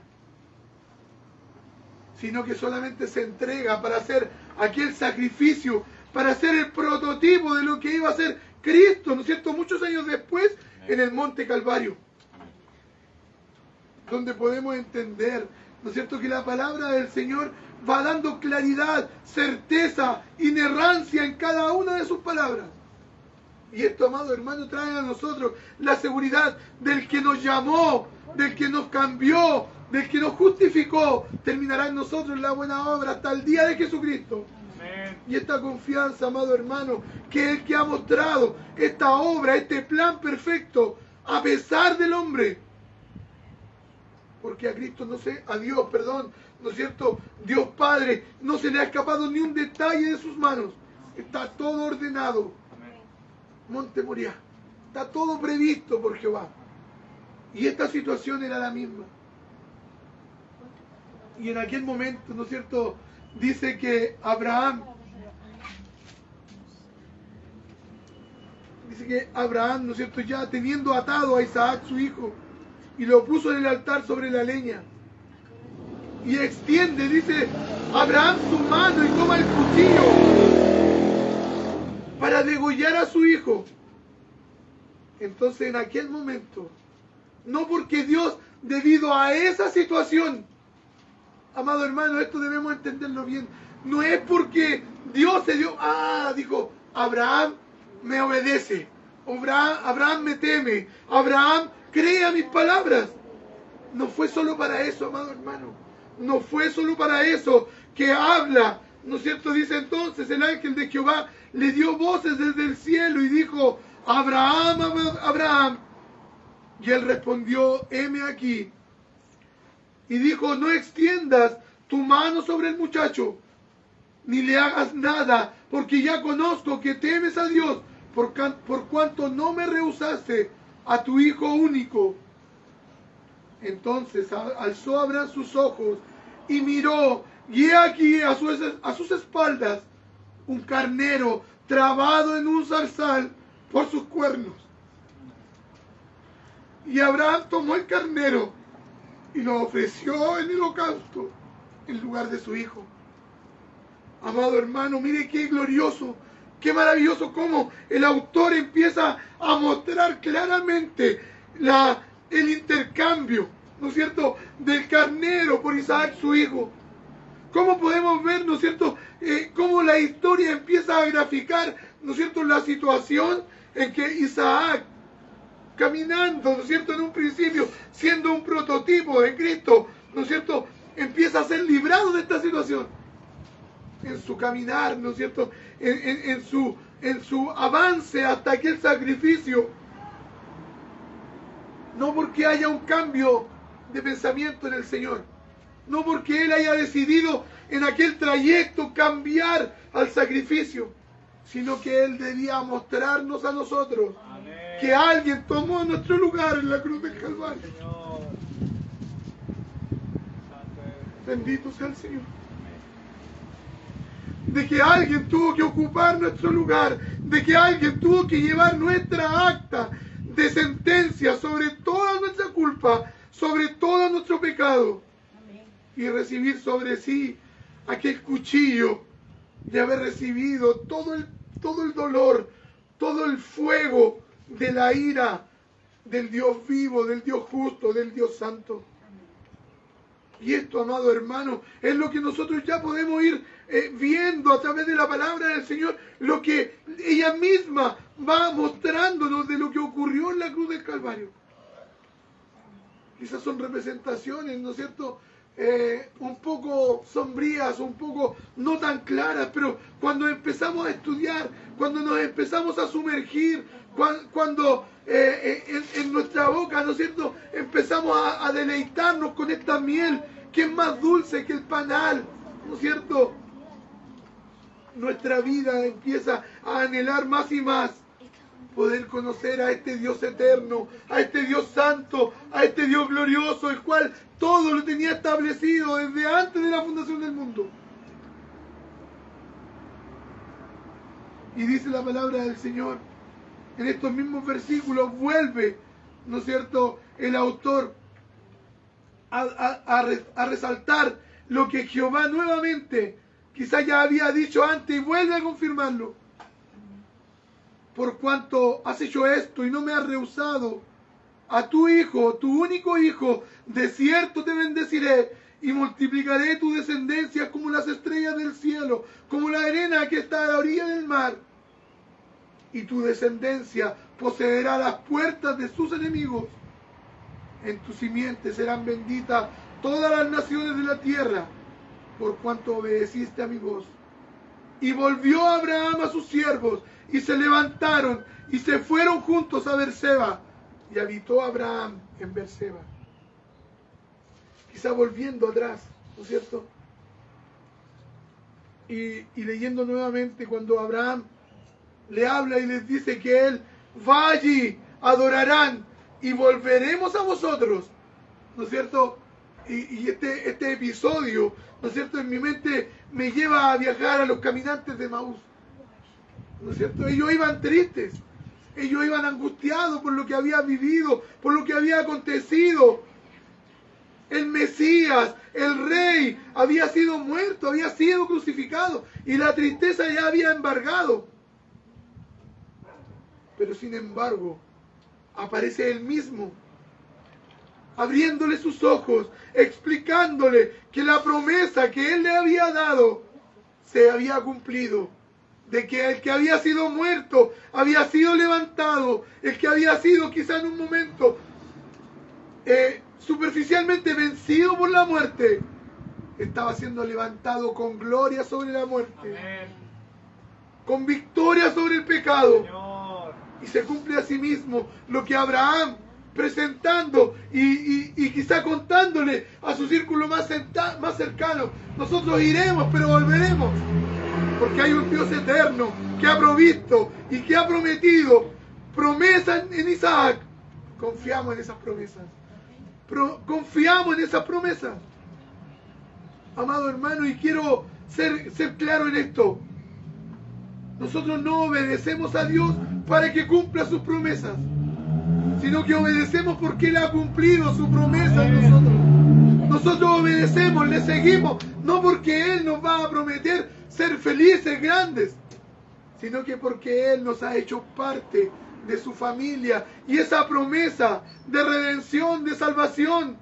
Speaker 1: sino que solamente se entrega para hacer aquel sacrificio, para hacer el prototipo de lo que iba a ser Cristo, ¿no es cierto?, muchos años después en el Monte Calvario, donde podemos entender, ¿no es cierto?, que la palabra del Señor va dando claridad, certeza, inerrancia en cada una de sus palabras. Y esto, amado hermano, trae a nosotros la seguridad del que nos llamó, del que nos cambió, del que nos justificó, terminará en nosotros la buena obra hasta el día de Jesucristo. Amén. Y esta confianza, amado hermano, que es el que ha mostrado esta obra, este plan perfecto, a pesar del hombre. Porque a Dios, ¿no es cierto?, Dios Padre, no se le ha escapado ni un detalle de sus manos. Está todo ordenado. Monte Moriah, está todo previsto por Jehová. Y esta situación era la misma. Y en aquel momento, ¿no es cierto?, dice que Abraham, ¿no es cierto?, ya teniendo atado a Isaac, su hijo, y lo puso en el altar sobre la leña. Y extiende, dice Abraham, su mano y toma el cuchillo para degollar a su hijo. Entonces en aquel momento, no porque Dios, debido a esa situación, amado hermano, esto debemos entenderlo bien, no es porque Dios se dio, dijo, Abraham me obedece, Abraham me teme, Abraham cree a mis palabras. No fue solo para eso, amado hermano, no fue solo para eso que habla, ¿no es cierto? Dice entonces el ángel de Jehová le dio voces desde el cielo y dijo, Abraham, Abraham. Y él respondió, heme aquí. Y dijo, no extiendas tu mano sobre el muchacho, ni le hagas nada, porque ya conozco que temes a Dios, por cuanto no me rehusaste a tu hijo único. Entonces alzó Abraham sus ojos y miró, y he aquí a sus espaldas un carnero trabado en un zarzal por sus cuernos. Y Abraham tomó el carnero y lo ofreció en holocausto en lugar de su hijo. Amado hermano, mire qué glorioso, qué maravilloso cómo el autor empieza a mostrar claramente el intercambio, ¿no es cierto?, del carnero por Isaac su hijo. Cómo podemos ver, ¿no es cierto?, cómo la historia empieza a graficar, ¿no es cierto?, la situación en que Isaac, caminando, ¿no es cierto?, en un principio, siendo un prototipo de Cristo, ¿no es cierto?, empieza a ser librado de esta situación. En su caminar, ¿no es cierto?, en su avance hasta aquel sacrificio. No porque haya un cambio de pensamiento en el Señor, no porque Él haya decidido en aquel trayecto cambiar al sacrificio, sino que Él debía mostrarnos a nosotros que alguien tomó nuestro lugar en la cruz del Calvario. Bendito sea el Señor. De que alguien tuvo que ocupar nuestro lugar, de que alguien tuvo que llevar nuestra acta de sentencia sobre toda nuestra culpa, sobre todo nuestro pecado, y recibir sobre sí aquel cuchillo de haber recibido todo el dolor, todo el fuego de la ira del Dios vivo, del Dios justo, del Dios santo. Y esto, amado hermano, es lo que nosotros ya podemos ir viendo a través de la palabra del Señor, lo que ella misma va mostrándonos de lo que ocurrió en la cruz del Calvario. Esas son representaciones, ¿no es cierto?, un poco sombrías, un poco no tan claras, pero cuando empezamos a estudiar, cuando nos empezamos a sumergir, cuando en nuestra boca, ¿no es cierto?, empezamos a deleitarnos con esta miel que es más dulce que el panal, ¿no es cierto?, nuestra vida empieza a anhelar más y más poder conocer a este Dios eterno, a este Dios santo, a este Dios glorioso, el cual todo lo tenía establecido desde antes de la fundación del mundo. Y dice la palabra del Señor, en estos mismos versículos vuelve, ¿no es cierto?, el autor a resaltar lo que Jehová nuevamente quizá ya había dicho antes y vuelve a confirmarlo. Por cuanto has hecho esto y no me has rehusado a tu hijo, tu único hijo, de cierto te bendeciré y multiplicaré tu descendencia como las estrellas del cielo, como la arena que está a la orilla del mar. Y tu descendencia poseerá las puertas de sus enemigos. En tu simiente serán benditas todas las naciones de la tierra, por cuanto obedeciste a mi voz. Y volvió Abraham a sus siervos, y se levantaron, y se fueron juntos a Berseba, y habitó Abraham en Berseba. Quizá volviendo atrás, ¿no es cierto?, y leyendo nuevamente cuando Abraham le habla y les dice que él va allí, adorarán, y volveremos a vosotros, ¿no es cierto? Y este episodio, ¿no es cierto?, en mi mente me lleva a viajar a los caminantes de Maús, ¿no es cierto? Ellos iban tristes, Ellos iban angustiados por lo que había vivido, por lo que había acontecido. El Mesías, el Rey, había sido muerto, había sido crucificado y la tristeza ya había embargado. Pero sin embargo, aparece Él mismo, abriéndole sus ojos, explicándole que la promesa que Él le había dado se había cumplido. De que el que había sido muerto había sido levantado, el que había sido quizá en un momento superficialmente vencido por la muerte, estaba siendo levantado con gloria sobre la muerte. Amén. Con victoria sobre el pecado. Señor. Y se cumple a sí mismo lo que Abraham, presentando y quizá contándole a su círculo más cercano, nosotros iremos pero volveremos, porque hay un Dios eterno que ha provisto y que ha prometido promesas en Isaac. Confiamos en esas promesas. Confiamos en esas promesas. Amado hermano, y quiero ser claro en esto. Nosotros no obedecemos a Dios para que cumpla sus promesas, sino que obedecemos porque Él ha cumplido su promesa en nosotros. Nosotros obedecemos, le seguimos, no porque Él nos va a prometer ser felices, grandes, sino que porque Él nos ha hecho parte de su familia, y esa promesa de redención, de salvación,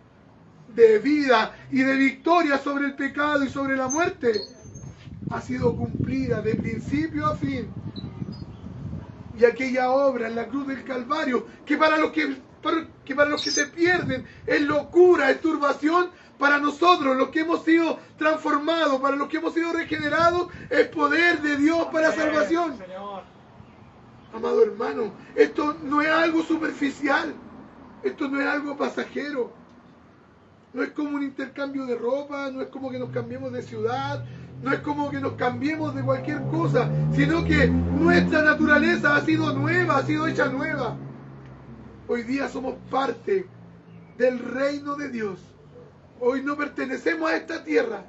Speaker 1: de vida y de victoria sobre el pecado y sobre la muerte ha sido cumplida de principio a fin. Y aquella obra en la cruz del Calvario, que para los que se pierden es locura, es turbación, para nosotros, los que hemos sido transformados, para los que hemos sido regenerados, es poder de Dios para salvación. Señor. Amado hermano, esto no es algo superficial, esto no es algo pasajero, no es como un intercambio de ropa, no es como que nos cambiemos de ciudad, no es como que nos cambiemos de cualquier cosa, sino que nuestra naturaleza ha sido nueva, ha sido hecha nueva. Hoy día somos parte del reino de Dios. Hoy no pertenecemos a esta tierra,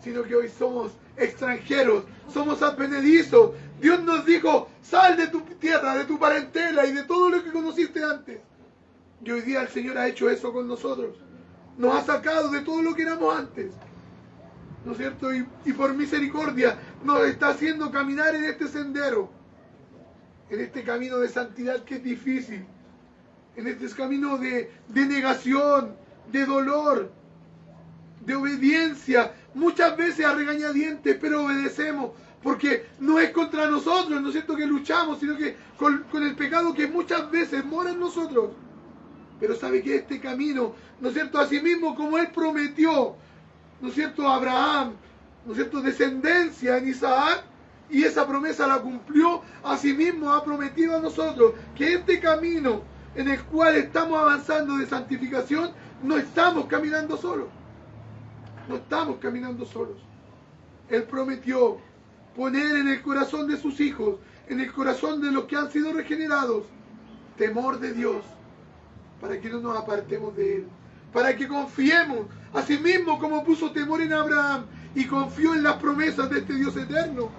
Speaker 1: sino que hoy somos extranjeros, somos advenedizos. Dios nos dijo, sal de tu tierra, de tu parentela y de todo lo que conociste antes. Y hoy día el Señor ha hecho eso con nosotros. Nos ha sacado de todo lo que éramos antes, ¿no es cierto? Y por misericordia nos está haciendo caminar en este sendero, en este camino de santidad que es difícil, en este camino de negación, de dolor, de obediencia, muchas veces a regañadientes, pero obedecemos, porque no es contra nosotros, ¿no es cierto?, que luchamos, sino que con el pecado que muchas veces mora en nosotros. Pero sabe que este camino, ¿no es cierto?, así mismo como Él prometió, ¿no es cierto?, a Abraham, ¿no es cierto?, descendencia en Isaac, y esa promesa la cumplió, así mismo ha prometido a nosotros que este camino en el cual estamos avanzando de santificación, no estamos caminando solos. No estamos caminando solos. Él prometió poner en el corazón de sus hijos, en el corazón de los que han sido regenerados, temor de Dios, para que no nos apartemos de Él, para que confiemos, así mismo como puso temor en Abraham y confió en las promesas de este Dios eterno.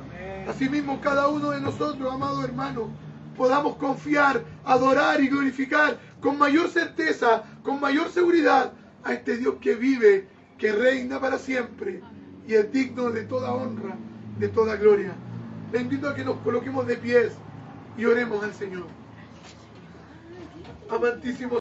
Speaker 1: Así mismo cada uno de nosotros, amado hermano, podamos confiar, adorar y glorificar con mayor certeza, con mayor seguridad a este Dios que vive, que reina para siempre y es digno de toda honra, de toda gloria. Le invito a que nos coloquemos de pies y oremos al Señor. Amantísimo